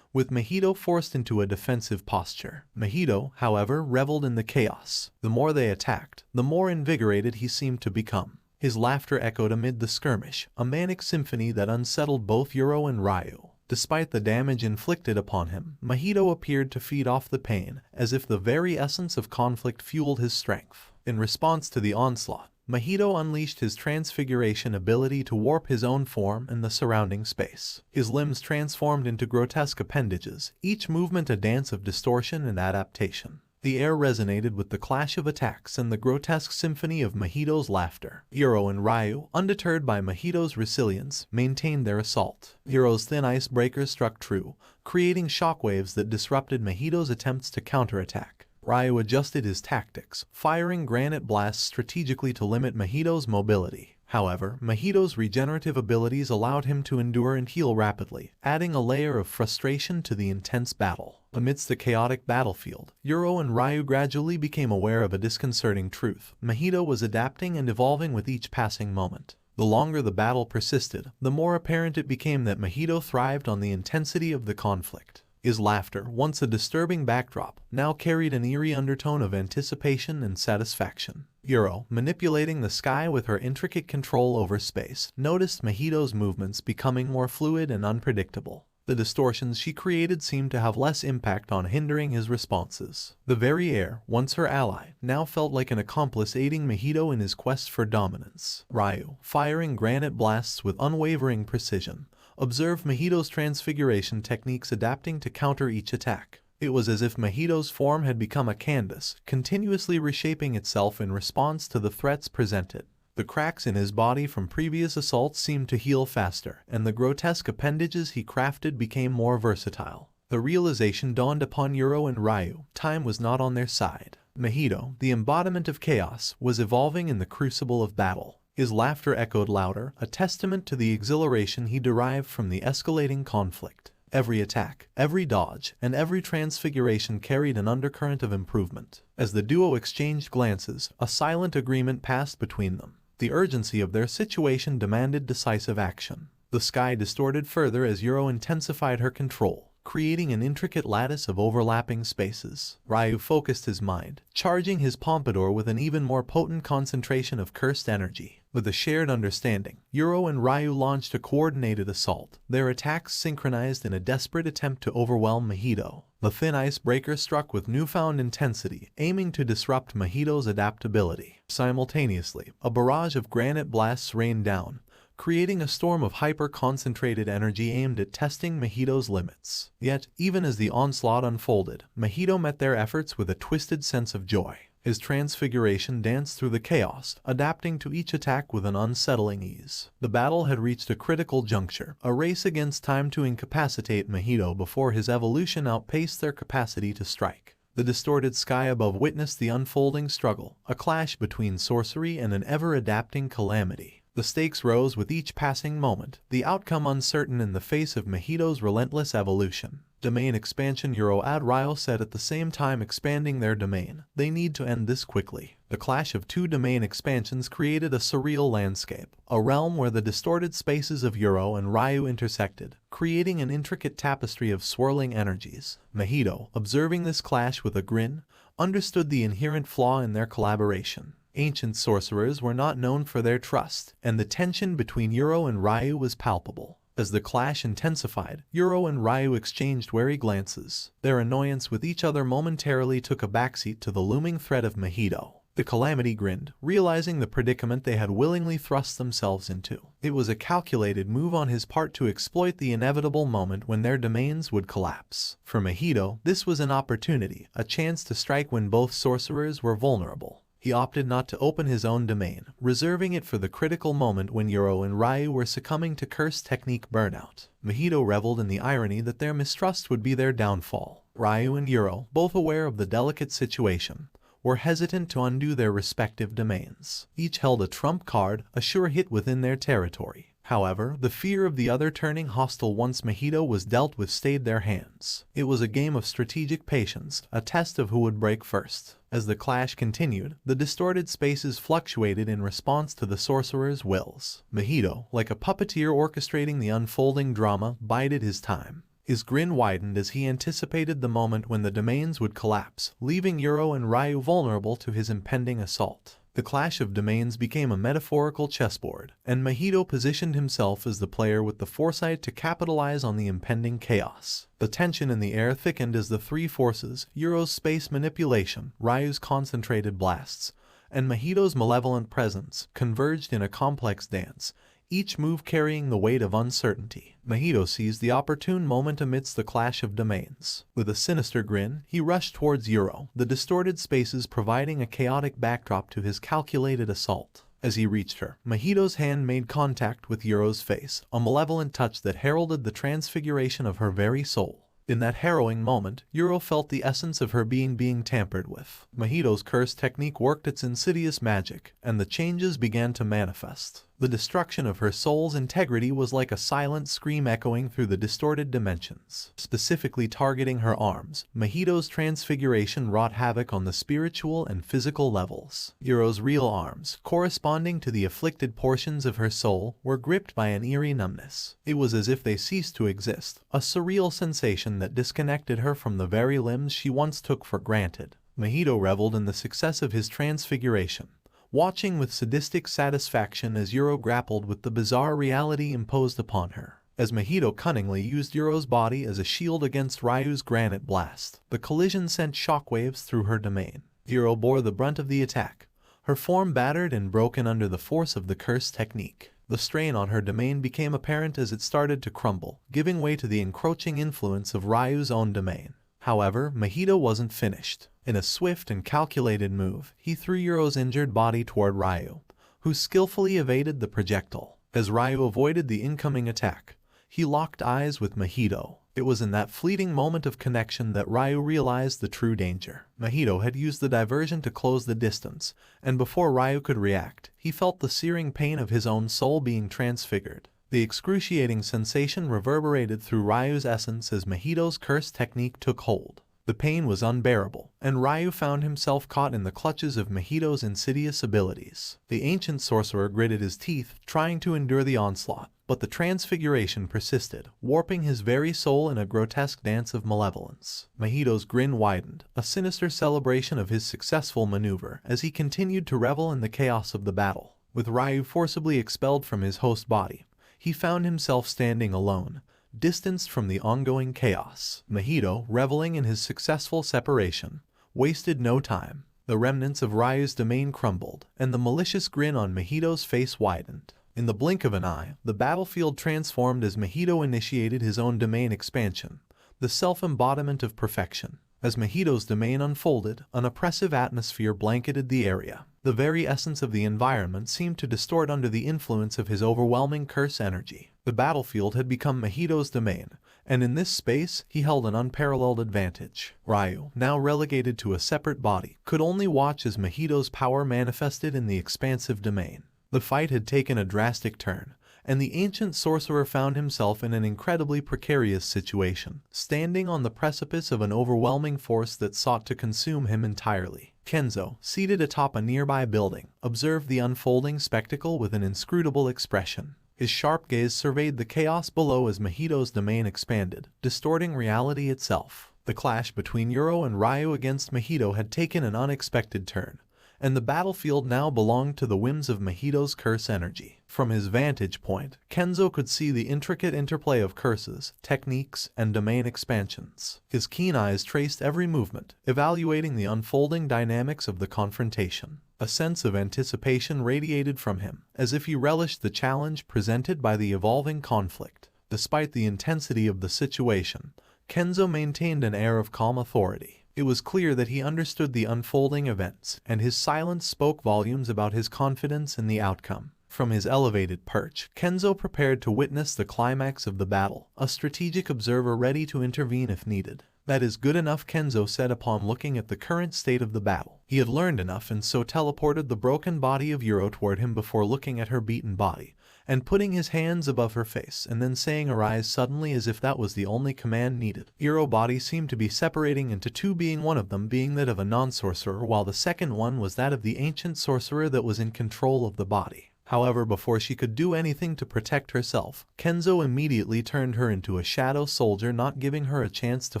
with Mahito forced into a defensive posture. Mahito, however, reveled in the chaos. The more they attacked, the more invigorated he seemed to become. His laughter echoed amid the skirmish, a manic symphony that unsettled both Yuro and Ryu. Despite the damage inflicted upon him, Mahito appeared to feed off the pain, as if the very essence of conflict fueled his strength. In response to the onslaught, Mahito unleashed his transfiguration ability to warp his own form and the surrounding space. His limbs transformed into grotesque appendages, each movement a dance of distortion and adaptation. The air resonated with the clash of attacks and the grotesque symphony of Mahito's laughter. Yuro and Ryu, undeterred by Mahito's resilience, maintained their assault. Yuro's Thin Icebreaker struck true, creating shockwaves that disrupted Mahito's attempts to counterattack. Ryu adjusted his tactics, firing granite blasts strategically to limit Mahito's mobility. However, Mahito's regenerative abilities allowed him to endure and heal rapidly, adding a layer of frustration to the intense battle. Amidst the chaotic battlefield, Yuro and Ryu gradually became aware of a disconcerting truth. Mahito was adapting and evolving with each passing moment. The longer the battle persisted, the more apparent it became that Mahito thrived on the intensity of the conflict. His laughter, once a disturbing backdrop, now carried an eerie undertone of anticipation and satisfaction. Yuro, manipulating the sky with her intricate control over space, noticed Mahito's movements becoming more fluid and unpredictable. The distortions she created seemed to have less impact on hindering his responses. The very air, once her ally, now felt like an accomplice aiding Mahito in his quest for dominance. Ryu, firing granite blasts with unwavering precision, observed Mahito's transfiguration techniques adapting to counter each attack. It was as if Mahito's form had become a canvas, continuously reshaping itself in response to the threats presented. The cracks in his body from previous assaults seemed to heal faster, and the grotesque appendages he crafted became more versatile. The realization dawned upon Yuro and Ryu: time was not on their side. Mahito, the embodiment of chaos, was evolving in the crucible of battle. His laughter echoed louder, a testament to the exhilaration he derived from the escalating conflict. Every attack, every dodge, and every transfiguration carried an undercurrent of improvement. As the duo exchanged glances, a silent agreement passed between them. The urgency of their situation demanded decisive action. The sky distorted further as Yuro intensified her control, creating an intricate lattice of overlapping spaces. Ryu focused his mind, charging his pompadour with an even more potent concentration of cursed energy. With a shared understanding, Yuro and Ryu launched a coordinated assault, their attacks synchronized in a desperate attempt to overwhelm Mahito. The Thin Icebreaker struck with newfound intensity, aiming to disrupt Mahito's adaptability. Simultaneously, a barrage of granite blasts rained down, creating a storm of hyper-concentrated energy aimed at testing Mahito's limits. Yet, even as the onslaught unfolded, Mahito met their efforts with a twisted sense of joy. His transfiguration danced through the chaos, adapting to each attack with an unsettling ease. The battle had reached a critical juncture, a race against time to incapacitate Mahito before his evolution outpaced their capacity to strike. The distorted sky above witnessed the unfolding struggle, a clash between sorcery and an ever-adapting calamity. The stakes rose with each passing moment, the outcome uncertain in the face of Mahito's relentless evolution. Domain expansion. Yuro and Ryu said at the same time, expanding their domain. They need to end this quickly. The clash of two domain expansions created a surreal landscape, a realm where the distorted spaces of Yuro and Ryu intersected, creating an intricate tapestry of swirling energies. Mahito, observing this clash with a grin, understood the inherent flaw in their collaboration. Ancient sorcerers were not known for their trust, and the tension between Yuro and Ryu was palpable. As the clash intensified, Yuro and Ryu exchanged wary glances. Their annoyance with each other momentarily took a backseat to the looming threat of Mahito. The Calamity grinned, realizing the predicament they had willingly thrust themselves into. It was a calculated move on his part to exploit the inevitable moment when their domains would collapse. For Mahito, this was an opportunity, a chance to strike when both sorcerers were vulnerable. He opted not to open his own domain, reserving it for the critical moment when Yuro and Ryu were succumbing to curse technique burnout. Mahito reveled in the irony that their mistrust would be their downfall. Ryu and Yuro, both aware of the delicate situation, were hesitant to undo their respective domains. Each held a trump card, a sure hit within their territory. However, the fear of the other turning hostile once Mahito was dealt with stayed their hands. It was a game of strategic patience, a test of who would break first. As the clash continued, the distorted spaces fluctuated in response to the sorcerer's wills. Mahito, like a puppeteer orchestrating the unfolding drama, bided his time. His grin widened as he anticipated the moment when the domains would collapse, leaving Yuro and Ryu vulnerable to his impending assault. The clash of domains became a metaphorical chessboard, and Mahito positioned himself as the player with the foresight to capitalize on the impending chaos. The tension in the air thickened as the three forces, Yuro's space manipulation, Ryu's concentrated blasts, and Mahito's malevolent presence, converged in a complex dance, each move carrying the weight of uncertainty. Mahito seized the opportune moment amidst the clash of domains. With a sinister grin, he rushed towards Yuro, the distorted spaces providing a chaotic backdrop to his calculated assault. As he reached her, Mahito's hand made contact with Yuro's face, a malevolent touch that heralded the transfiguration of her very soul. In that harrowing moment, Yuro felt the essence of her being tampered with. Mahito's curse technique worked its insidious magic, and the changes began to manifest. The destruction of her soul's integrity was like a silent scream echoing through the distorted dimensions. Specifically targeting her arms, Mahito's transfiguration wrought havoc on the spiritual and physical levels. Yuro's real arms, corresponding to the afflicted portions of her soul, were gripped by an eerie numbness. It was as if they ceased to exist, a surreal sensation that disconnected her from the very limbs she once took for granted. Mahito reveled in the success of his transfiguration, watching with sadistic satisfaction as Yuro grappled with the bizarre reality imposed upon her. As Mahito cunningly used Yuro's body as a shield against Ryu's granite blast, the collision sent shockwaves through her domain. Yuro bore the brunt of the attack, her form battered and broken under the force of the curse technique. The strain on her domain became apparent as it started to crumble, giving way to the encroaching influence of Ryu's own domain. However, Mahito wasn't finished. In a swift and calculated move, he threw Yuro's injured body toward Ryu, who skillfully evaded the projectile. As Ryu avoided the incoming attack, he locked eyes with Mahito. It was in that fleeting moment of connection that Ryu realized the true danger. Mahito had used the diversion to close the distance, and before Ryu could react, he felt the searing pain of his own soul being transfigured. The excruciating sensation reverberated through Ryu's essence as Mahito's curse technique took hold. The pain was unbearable, and Ryu found himself caught in the clutches of Mahito's insidious abilities. The ancient sorcerer gritted his teeth, trying to endure the onslaught, but the transfiguration persisted, warping his very soul in a grotesque dance of malevolence. Mahito's grin widened, a sinister celebration of his successful maneuver, as he continued to revel in the chaos of the battle. With Ryu forcibly expelled from his host body, he found himself standing alone, distanced from the ongoing chaos. Mahito, reveling in his successful separation, wasted no time. The remnants of Ryu's domain crumbled, and the malicious grin on Mahito's face widened. In the blink of an eye, the battlefield transformed as Mahito initiated his own domain expansion, the self-embodiment of perfection. As Mahito's domain unfolded, an oppressive atmosphere blanketed the area. The very essence of the environment seemed to distort under the influence of his overwhelming curse energy. The battlefield had become Mahito's domain, and in this space he held an unparalleled advantage. Ryu, now relegated to a separate body, could only watch as Mahito's power manifested in the expansive domain. The fight had taken a drastic turn, and the ancient sorcerer found himself in an incredibly precarious situation, standing on the precipice of an overwhelming force that sought to consume him entirely. Kenzo, seated atop a nearby building, observed the unfolding spectacle with an inscrutable expression. His sharp gaze surveyed the chaos below as Mahito's domain expanded, distorting reality itself. The clash between Yuro and Ryu against Mahito had taken an unexpected turn, and the battlefield now belonged to the whims of Mahito's curse energy. From his vantage point, Kenzo could see the intricate interplay of curses, techniques, and domain expansions. His keen eyes traced every movement, evaluating the unfolding dynamics of the confrontation. A sense of anticipation radiated from him, as if he relished the challenge presented by the evolving conflict. Despite the intensity of the situation, Kenzo maintained an air of calm authority. It was clear that he understood the unfolding events, and his silence spoke volumes about his confidence in the outcome. From his elevated perch, Kenzo prepared to witness the climax of the battle, a strategic observer ready to intervene if needed. That is good enough, Kenzo said upon looking at the current state of the battle. He had learned enough and so teleported the broken body of Yuro toward him before looking at her beaten body, and putting his hands above her face and then saying arise suddenly as if that was the only command needed. Yuro's body seemed to be separating into two, being one of them being that of a non-sorcerer while the second one was that of the ancient sorcerer that was in control of the body. However, before she could do anything to protect herself, Kenzo immediately turned her into a shadow soldier, not giving her a chance to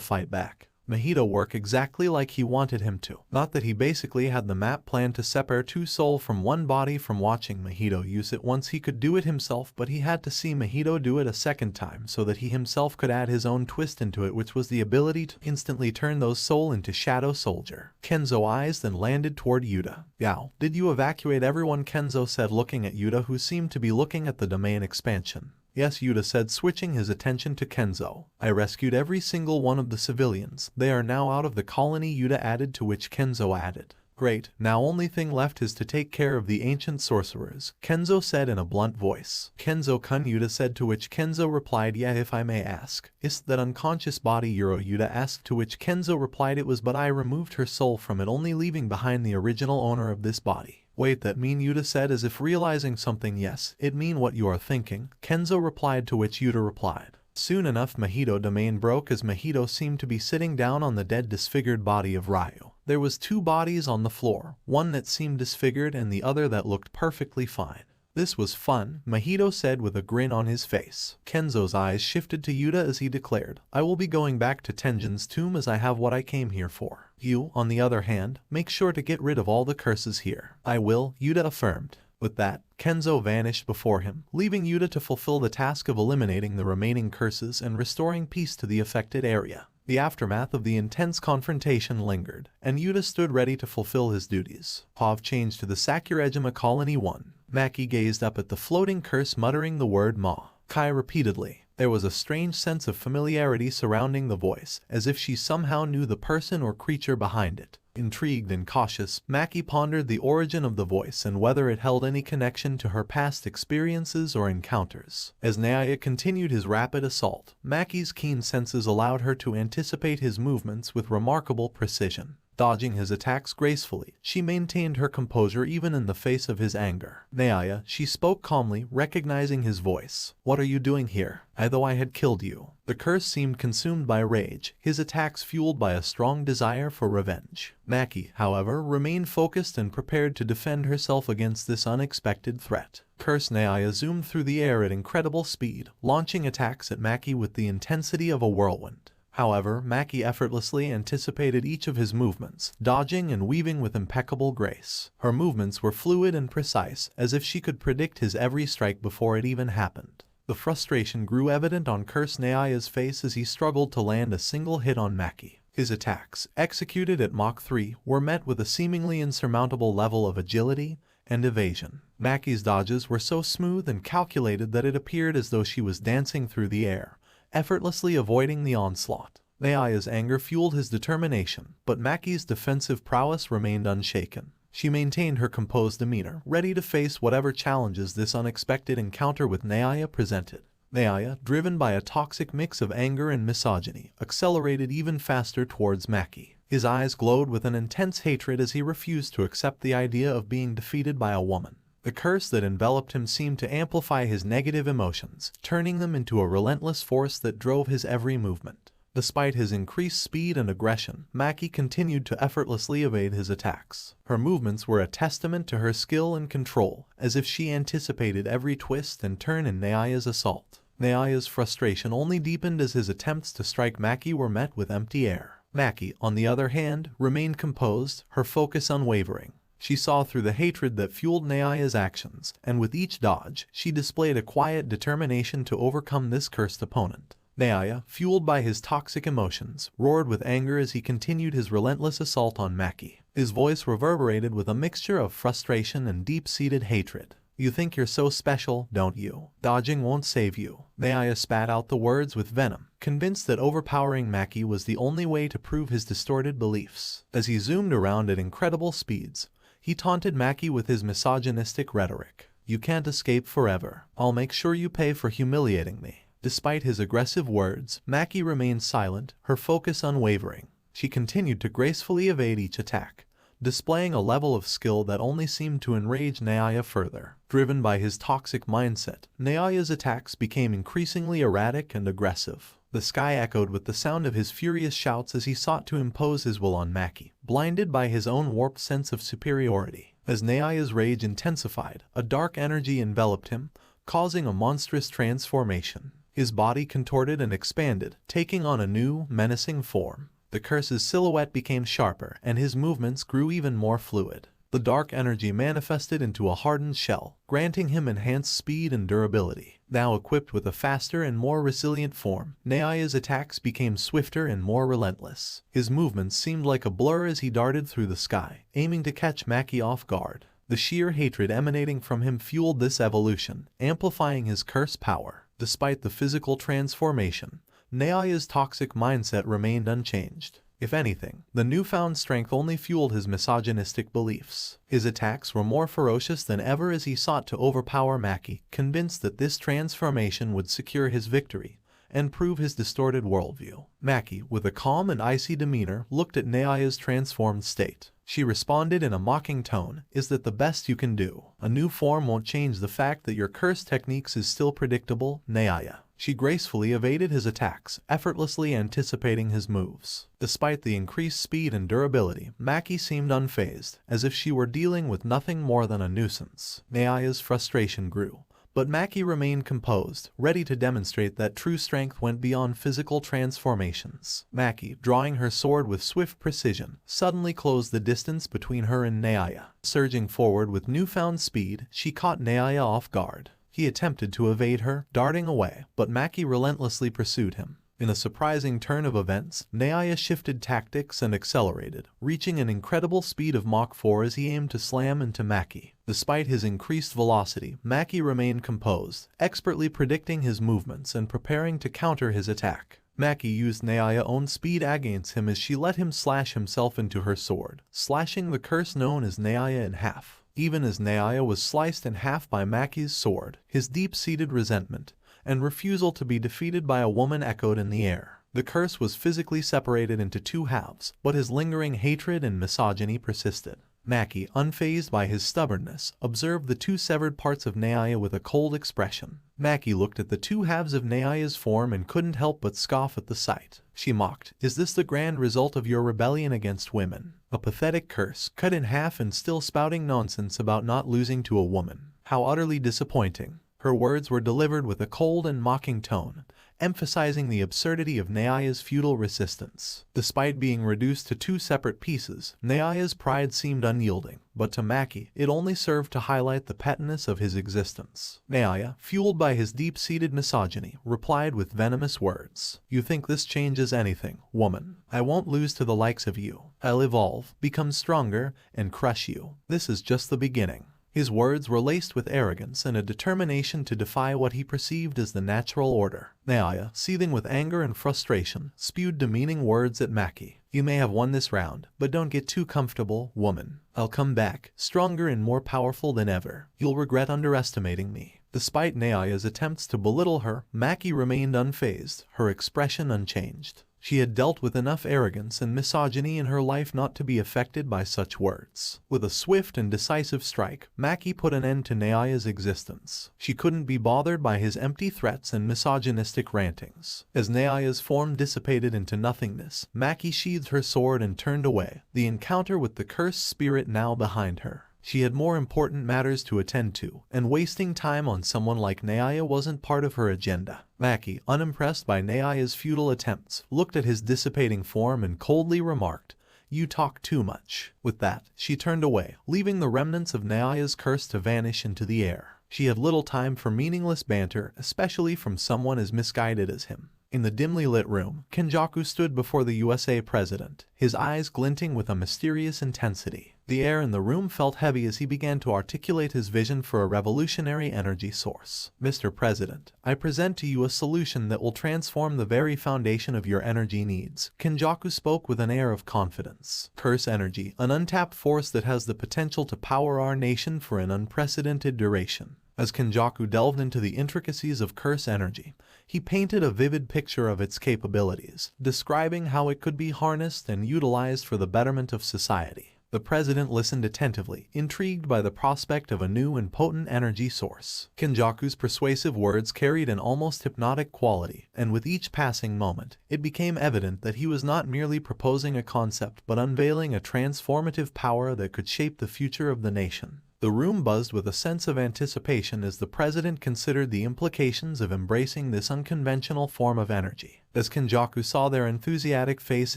fight back. Mahito worked exactly like he wanted him to. Not that he basically had the map plan to separate two souls from one body. From watching Mahito use it once he could do it himself, but he had to see Mahito do it a second time so that he himself could add his own twist into it, which was the ability to instantly turn those souls into shadow soldier. Kenzo's eyes then landed toward Yuta. "Yao, did you evacuate everyone?" Kenzo said, looking at Yuta, who seemed to be looking at the domain expansion. "Yes," Yuta said, switching his attention to Kenzo. "I rescued every single one of the civilians. They are now out of the colony," Yuta added, to which Kenzo added, "Great, now only thing left is to take care of the ancient sorcerers," Kenzo said in a blunt voice. "Kenzo-kun," Yuta said, to which Kenzo replied, "Yeah, if I may ask, is that unconscious body Yuta asked, to which Kenzo replied, "It was, but I removed her soul from it, only leaving behind the original owner of this body." "Wait, that mean?" Yuta said, as if realizing something. "Yes, it mean what you are thinking," Kenzo replied, to which Yuta replied. Soon enough, Mahito domain broke as Mahito seemed to be sitting down on the dead, disfigured body of Ryu. There was two bodies on the floor, one that seemed disfigured and the other that looked perfectly fine. "This was fun," Mahito said with a grin on his face. Kenzo's eyes shifted to Yuta as he declared, "I will be going back to Tenjin's tomb as I have what I came here for. You, on the other hand, make sure to get rid of all the curses here." "I will," Yuta affirmed. With that, Kenzo vanished before him, leaving Yuta to fulfill the task of eliminating the remaining curses and restoring peace to the affected area. The aftermath of the intense confrontation lingered, and Yuta stood ready to fulfill his duties. Pav changed to the Sakurajima Colony 1. Maki gazed up at the floating curse, muttering the word Ma Kai repeatedly. There was a strange sense of familiarity surrounding the voice, as if she somehow knew the person or creature behind it. Intrigued and cautious, Maki pondered the origin of the voice and whether it held any connection to her past experiences or encounters. As Naoya continued his rapid assault, Maki's keen senses allowed her to anticipate his movements with remarkable precision. Dodging his attacks gracefully, she maintained her composure even in the face of his anger. "Naoya," she spoke calmly, recognizing his voice. "What are you doing here? I thought I had killed you." The curse seemed consumed by rage, his attacks fueled by a strong desire for revenge. Maki, however, remained focused and prepared to defend herself against this unexpected threat. Curse Naoya zoomed through the air at incredible speed, launching attacks at Maki with the intensity of a whirlwind. However, Maki effortlessly anticipated each of his movements, dodging and weaving with impeccable grace. Her movements were fluid and precise, as if she could predict his every strike before it even happened. The frustration grew evident on Curse Naoya's face as he struggled to land a single hit on Maki. His attacks, executed at Mach 3, were met with a seemingly insurmountable level of agility and evasion. Maki's dodges were so smooth and calculated that it appeared as though she was dancing through the air, effortlessly avoiding the onslaught. Naoya's anger fueled his determination, but Maki's defensive prowess remained unshaken. She maintained her composed demeanor, ready to face whatever challenges this unexpected encounter with Naoya presented. Naoya, driven by a toxic mix of anger and misogyny, accelerated even faster towards Maki. His eyes glowed with an intense hatred as he refused to accept the idea of being defeated by a woman. The curse that enveloped him seemed to amplify his negative emotions, turning them into a relentless force that drove his every movement. Despite his increased speed and aggression, Maki continued to effortlessly evade his attacks. Her movements were a testament to her skill and control, as if she anticipated every twist and turn in Naoya's assault. Naoya's frustration only deepened as his attempts to strike Maki were met with empty air. Maki, on the other hand, remained composed, her focus unwavering. She saw through the hatred that fueled Naia's actions, and with each dodge, she displayed a quiet determination to overcome this cursed opponent. Naia, fueled by his toxic emotions, roared with anger as he continued his relentless assault on Maki. His voice reverberated with a mixture of frustration and deep-seated hatred. "You think you're so special, don't you? Dodging won't save you." Naia spat out the words with venom, convinced that overpowering Maki was the only way to prove his distorted beliefs. As he zoomed around at incredible speeds, he taunted Maki with his misogynistic rhetoric. "You can't escape forever. I'll make sure you pay for humiliating me." Despite his aggressive words, Maki remained silent, her focus unwavering. She continued to gracefully evade each attack, displaying a level of skill that only seemed to enrage Naia further. Driven by his toxic mindset, Naia's attacks became increasingly erratic and aggressive. The sky echoed with the sound of his furious shouts as he sought to impose his will on Maki, blinded by his own warped sense of superiority. As Naia's rage intensified, a dark energy enveloped him, causing a monstrous transformation. His body contorted and expanded, taking on a new, menacing form. The curse's silhouette became sharper, and his movements grew even more fluid. The dark energy manifested into a hardened shell, granting him enhanced speed and durability. Now equipped with a faster and more resilient form, Naia's attacks became swifter and more relentless. His movements seemed like a blur as he darted through the sky, aiming to catch Maki off guard. The sheer hatred emanating from him fueled this evolution, amplifying his curse power. Despite the physical transformation, Naia's toxic mindset remained unchanged. If anything, the newfound strength only fueled his misogynistic beliefs. His attacks were more ferocious than ever as he sought to overpower Maki, convinced that this transformation would secure his victory and prove his distorted worldview. Maki, with a calm and icy demeanor, looked at Naia's transformed state. She responded in a mocking tone, "Is that the best you can do? A new form won't change the fact that your curse techniques is still predictable, Naia." She gracefully evaded his attacks, effortlessly anticipating his moves. Despite the increased speed and durability, Maki seemed unfazed, as if she were dealing with nothing more than a nuisance. Naia's frustration grew, but Maki remained composed, ready to demonstrate that true strength went beyond physical transformations. Maki, drawing her sword with swift precision, suddenly closed the distance between her and Naia. Surging forward with newfound speed, she caught Naia off guard. He attempted to evade her, darting away, but Maki relentlessly pursued him. In a surprising turn of events, Naia shifted tactics and accelerated, reaching an incredible speed of Mach 4 as he aimed to slam into Maki. Despite his increased velocity, Maki remained composed, expertly predicting his movements and preparing to counter his attack. Maki used Naia's own speed against him as she let him slash himself into her sword, slashing the curse known as Naia in half. Even as Naia was sliced in half by Maki's sword, his deep-seated resentment and refusal to be defeated by a woman echoed in the air. The curse was physically separated into two halves, but his lingering hatred and misogyny persisted. Maki, unfazed by his stubbornness, observed the two severed parts of Naia with a cold expression. Maki looked at the two halves of Naia's form and couldn't help but scoff at the sight. She mocked, "Is this the grand result of your rebellion against women? A pathetic curse, cut in half and still spouting nonsense about not losing to a woman. How utterly disappointing." Her words were delivered with a cold and mocking tone, emphasizing the absurdity of Naia's futile resistance. Despite being reduced to two separate pieces, Naia's pride seemed unyielding, but to Maki, it only served to highlight the pettiness of his existence. Naia, fueled by his deep-seated misogyny, replied with venomous words, "You think this changes anything, woman? I won't lose to the likes of you. I'll evolve, become stronger, and crush you. This is just the beginning." His words were laced with arrogance and a determination to defy what he perceived as the natural order. Naia, seething with anger and frustration, spewed demeaning words at Maki. "You may have won this round, but don't get too comfortable, woman. I'll come back, stronger and more powerful than ever. You'll regret underestimating me." Despite Naia's attempts to belittle her, Maki remained unfazed, her expression unchanged. She had dealt with enough arrogance and misogyny in her life not to be affected by such words. With a swift and decisive strike, Maki put an end to Naia's existence. She couldn't be bothered by his empty threats and misogynistic rantings. As Naia's form dissipated into nothingness, Maki sheathed her sword and turned away, the encounter with the cursed spirit now behind her. She had more important matters to attend to, and wasting time on someone like Naia wasn't part of her agenda. Maki, unimpressed by Naia's futile attempts, looked at his dissipating form and coldly remarked, "You talk too much." With that, she turned away, leaving the remnants of Naia's curse to vanish into the air. She had little time for meaningless banter, especially from someone as misguided as him. In the dimly lit room, Kenjaku stood before the USA president, his eyes glinting with a mysterious intensity. The air in the room felt heavy as he began to articulate his vision for a revolutionary energy source. "Mr. President, I present to you a solution that will transform the very foundation of your energy needs." Kenjaku spoke with an air of confidence. Curse energy, an untapped force that has the potential to power our nation for an unprecedented duration. As Kenjaku delved into the intricacies of curse energy, he painted a vivid picture of its capabilities, describing how it could be harnessed and utilized for the betterment of society. The president listened attentively, intrigued by the prospect of a new and potent energy source. Kenjaku's persuasive words carried an almost hypnotic quality, and with each passing moment, it became evident that he was not merely proposing a concept but unveiling a transformative power that could shape the future of the nation. The room buzzed with a sense of anticipation as the president considered the implications of embracing this unconventional form of energy. As Kenjaku saw their enthusiastic face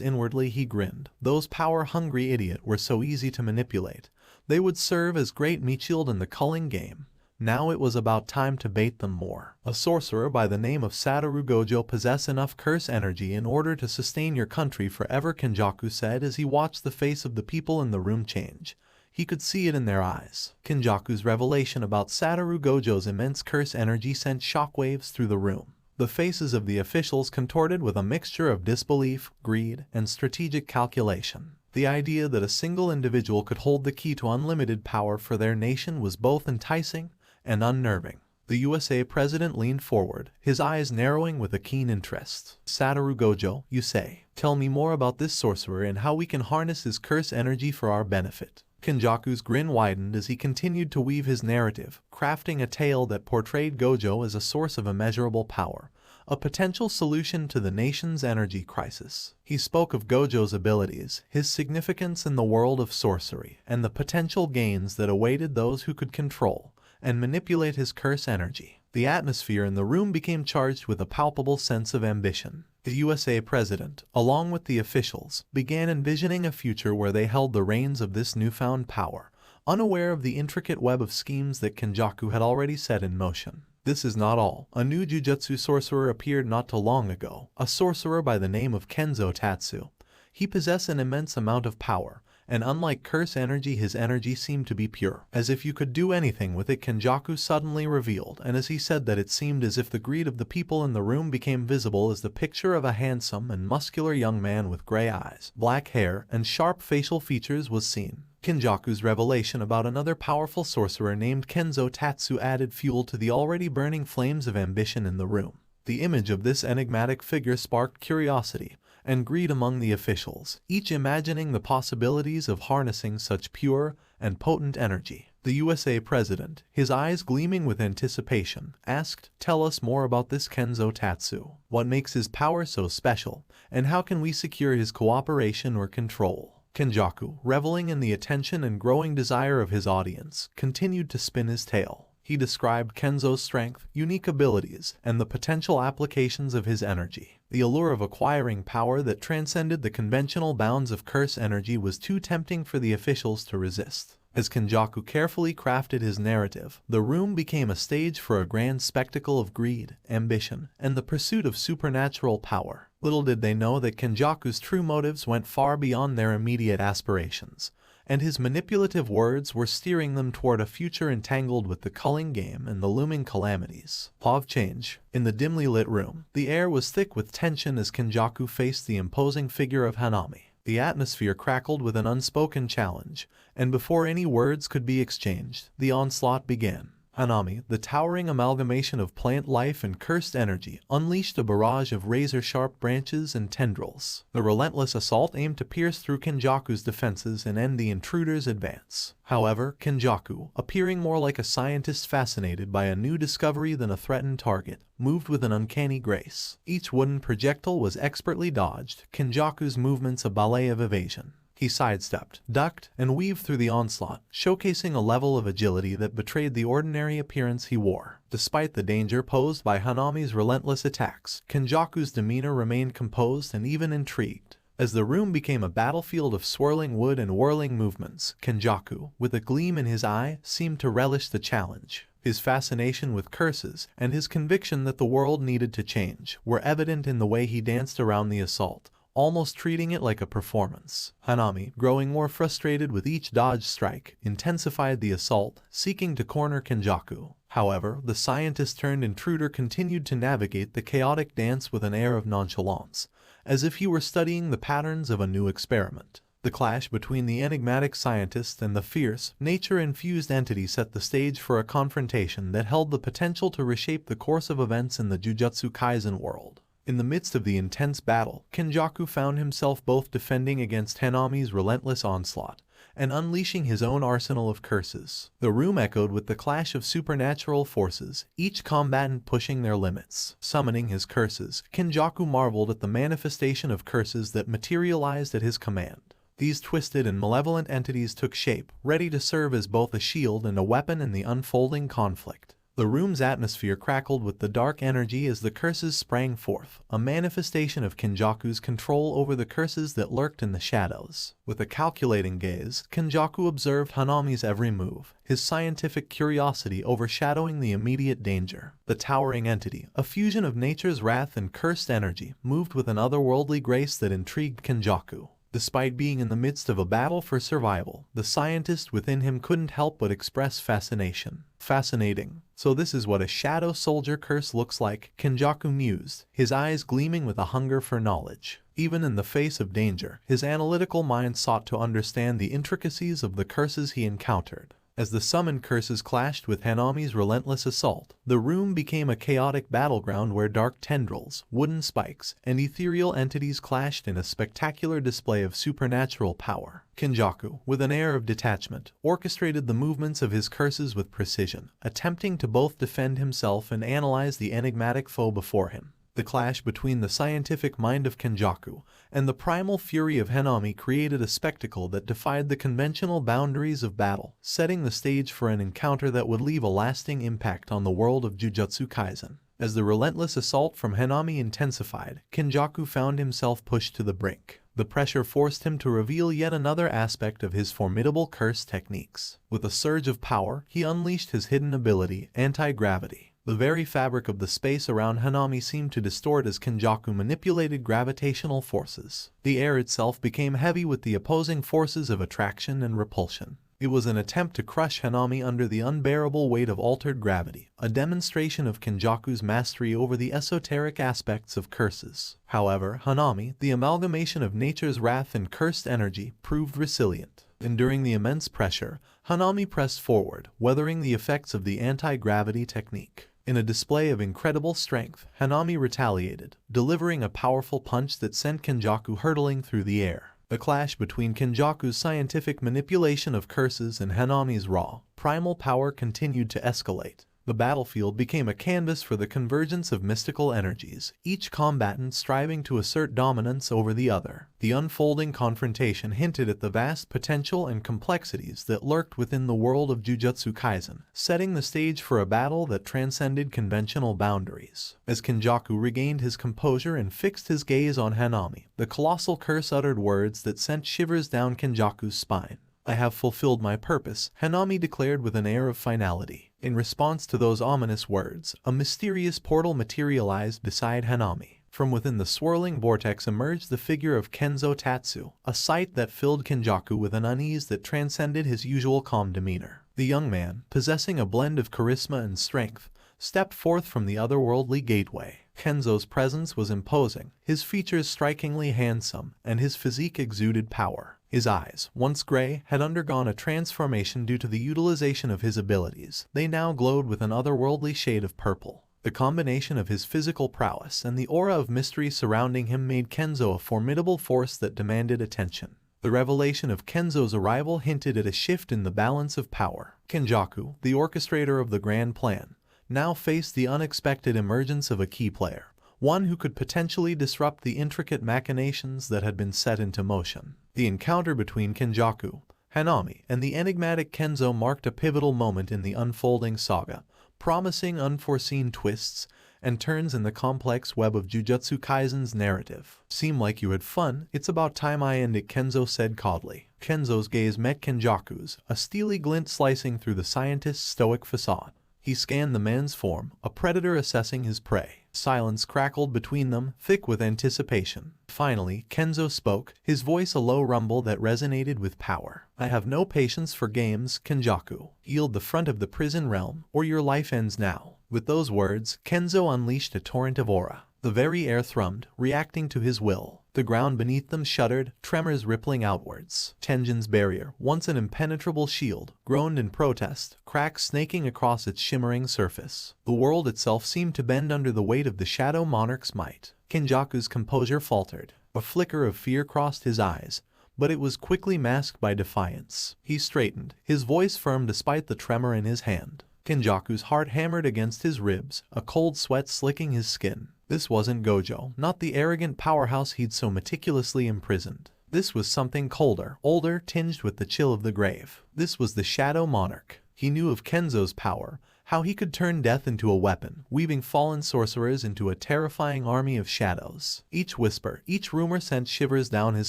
inwardly, he grinned. Those power-hungry idiots were so easy to manipulate. They would serve as great meat shield in the culling game. Now it was about time to bait them more. "A sorcerer by the name of Satoru Gojo possesses enough curse energy in order to sustain your country forever," Kenjaku said as he watched the face of the people in the room change. He could see it in their eyes. Kenjaku's revelation about Satoru Gojo's immense curse energy sent shockwaves through the room. The faces of the officials contorted with a mixture of disbelief, greed, and strategic calculation. The idea that a single individual could hold the key to unlimited power for their nation was both enticing and unnerving. The USA president leaned forward, his eyes narrowing with a keen interest. "Satoru Gojo, you say? Tell me more about this sorcerer and how we can harness his curse energy for our benefit." Kenjaku's grin widened as he continued to weave his narrative, crafting a tale that portrayed Gojo as a source of immeasurable power, a potential solution to the nation's energy crisis. He spoke of Gojo's abilities, his significance in the world of sorcery, and the potential gains that awaited those who could control and manipulate his curse energy. The atmosphere in the room became charged with a palpable sense of ambition. The USA president, along with the officials, began envisioning a future where they held the reins of this newfound power, unaware of the intricate web of schemes that Kenjaku had already set in motion. This is not all. A new Jujutsu sorcerer appeared not too long ago, a sorcerer by the name of Kenzo Tatsu. He possessed an immense amount of power, and unlike curse energy, his energy seemed to be pure. "As if you could do anything with it," Kenjaku suddenly revealed, and as he said that it seemed as if the greed of the people in the room became visible as the picture of a handsome and muscular young man with gray eyes, black hair, and sharp facial features was seen. Kenjaku's revelation about another powerful sorcerer named Kenzo Tatsu added fuel to the already burning flames of ambition in the room. The image of this enigmatic figure sparked curiosity and greed among the officials, each imagining the possibilities of harnessing such pure and potent energy. The USA president, his eyes gleaming with anticipation, asked, "Tell us more about this Kenzo Tatsu. What makes his power so special, and how can we secure his cooperation or control?" Kenjaku, reveling in the attention and growing desire of his audience, continued to spin his tale. He described Kenzo's strength, unique abilities, and the potential applications of his energy. The allure of acquiring power that transcended the conventional bounds of curse energy was too tempting for the officials to resist. As Kenjaku carefully crafted his narrative, the room became a stage for a grand spectacle of greed, ambition, and the pursuit of supernatural power. Little did they know that Kenjaku's true motives went far beyond their immediate aspirations, and his manipulative words were steering them toward a future entangled with the culling game and the looming calamities. Of change. In the dimly lit room, the air was thick with tension as Kenjaku faced the imposing figure of Hanami. The atmosphere crackled with an unspoken challenge, and before any words could be exchanged, the onslaught began. Hanami, the towering amalgamation of plant life and cursed energy, unleashed a barrage of razor-sharp branches and tendrils. The relentless assault aimed to pierce through Kenjaku's defenses and end the intruder's advance. However, Kenjaku, appearing more like a scientist fascinated by a new discovery than a threatened target, moved with an uncanny grace. Each wooden projectile was expertly dodged, Kenjaku's movements a ballet of evasion. He sidestepped, ducked, and weaved through the onslaught, showcasing a level of agility that betrayed the ordinary appearance he wore. Despite the danger posed by Hanami's relentless attacks, Kenjaku's demeanor remained composed and even intrigued. As the room became a battlefield of swirling wood and whirling movements, Kenjaku, with a gleam in his eye, seemed to relish the challenge. His fascination with curses and his conviction that the world needed to change were evident in the way he danced around the assault, almost treating it like a performance. Hanami, growing more frustrated with each dodge strike, intensified the assault, seeking to corner Kenjaku. However, the scientist-turned-intruder continued to navigate the chaotic dance with an air of nonchalance, as if he were studying the patterns of a new experiment. The clash between the enigmatic scientist and the fierce, nature-infused entity set the stage for a confrontation that held the potential to reshape the course of events in the Jujutsu Kaisen world. In the midst of the intense battle, Kenjaku found himself both defending against Hanami's relentless onslaught and unleashing his own arsenal of curses. The room echoed with the clash of supernatural forces, each combatant pushing their limits. Summoning his curses, Kenjaku marveled at the manifestation of curses that materialized at his command. These twisted and malevolent entities took shape, ready to serve as both a shield and a weapon in the unfolding conflict. The room's atmosphere crackled with the dark energy as the curses sprang forth, a manifestation of Kenjaku's control over the curses that lurked in the shadows. With a calculating gaze, Kenjaku observed Hanami's every move, his scientific curiosity overshadowing the immediate danger. The towering entity, a fusion of nature's wrath and cursed energy, moved with an otherworldly grace that intrigued Kenjaku. Despite being in the midst of a battle for survival, the scientist within him couldn't help but express fascination. Fascinating. So this is what a shadow soldier curse looks like, Kenjaku mused, his eyes gleaming with a hunger for knowledge. Even in the face of danger, his analytical mind sought to understand the intricacies of the curses he encountered. As the summoned curses clashed with Hanami's relentless assault, the room became a chaotic battleground where dark tendrils, wooden spikes, and ethereal entities clashed in a spectacular display of supernatural power. Kenjaku, with an air of detachment, orchestrated the movements of his curses with precision, attempting to both defend himself and analyze the enigmatic foe before him. The clash between the scientific mind of Kenjaku and the primal fury of Hanami created a spectacle that defied the conventional boundaries of battle, setting the stage for an encounter that would leave a lasting impact on the world of Jujutsu Kaisen. As the relentless assault from Hanami intensified, Kenjaku found himself pushed to the brink. The pressure forced him to reveal yet another aspect of his formidable curse techniques. With a surge of power, he unleashed his hidden ability, anti-gravity. The very fabric of the space around Hanami seemed to distort as Kenjaku manipulated gravitational forces. The air itself became heavy with the opposing forces of attraction and repulsion. It was an attempt to crush Hanami under the unbearable weight of altered gravity, a demonstration of Kenjaku's mastery over the esoteric aspects of curses. However, Hanami, the amalgamation of nature's wrath and cursed energy, proved resilient. Enduring the immense pressure, Hanami pressed forward, weathering the effects of the anti-gravity technique. In a display of incredible strength, Hanami retaliated, delivering a powerful punch that sent Kenjaku hurtling through the air. The clash between Kenjaku's scientific manipulation of curses and Hanami's raw, primal power continued to escalate. The battlefield became a canvas for the convergence of mystical energies, each combatant striving to assert dominance over the other. The unfolding confrontation hinted at the vast potential and complexities that lurked within the world of Jujutsu Kaisen, setting the stage for a battle that transcended conventional boundaries. As Kenjaku regained his composure and fixed his gaze on Hanami, the colossal curse uttered words that sent shivers down Kenjaku's spine. "I have fulfilled my purpose," Hanami declared with an air of finality. In response to those ominous words, a mysterious portal materialized beside Hanami. From within the swirling vortex emerged the figure of Kenzo Tatsu, a sight that filled Kenjaku with an unease that transcended his usual calm demeanor. The young man, possessing a blend of charisma and strength, stepped forth from the otherworldly gateway. Kenzo's presence was imposing, his features strikingly handsome, and his physique exuded power. His eyes, once gray, had undergone a transformation due to the utilization of his abilities. They now glowed with an otherworldly shade of purple. The combination of his physical prowess and the aura of mystery surrounding him made Kenzo a formidable force that demanded attention. The revelation of Kenzo's arrival hinted at a shift in the balance of power. Kenjaku, the orchestrator of the grand plan, now faced the unexpected emergence of a key player, one who could potentially disrupt the intricate machinations that had been set into motion. The encounter between Kenjaku, Hanami, and the enigmatic Kenzo marked a pivotal moment in the unfolding saga, promising unforeseen twists and turns in the complex web of Jujutsu Kaisen's narrative. Seem like you had fun, it's about time I end it, Kenzo said coldly. Kenzo's gaze met Kenjaku's, a steely glint slicing through the scientist's stoic facade. He scanned the man's form, a predator assessing his prey. Silence crackled between them, thick with anticipation. Finally, Kenzo spoke, his voice a low rumble that resonated with power. I have no patience for games, Kenjaku. Yield the front of the prison realm, or your life ends now. With those words, Kenzo unleashed a torrent of aura. The very air thrummed, reacting to his will. The ground beneath them shuddered, tremors rippling outwards. Tenjin's barrier, once an impenetrable shield, groaned in protest, cracks snaking across its shimmering surface. The world itself seemed to bend under the weight of the Shadow Monarch's might. Kenjaku's composure faltered. A flicker of fear crossed his eyes, but it was quickly masked by defiance. He straightened, his voice firm despite the tremor in his hand. Kenjaku's heart hammered against his ribs, a cold sweat slicking his skin. This wasn't Gojo, not the arrogant powerhouse he'd so meticulously imprisoned. This was something colder, older, tinged with the chill of the grave. This was the Shadow Monarch. He knew of Kenzo's power, how he could turn death into a weapon, weaving fallen sorcerers into a terrifying army of shadows. Each whisper, each rumor sent shivers down his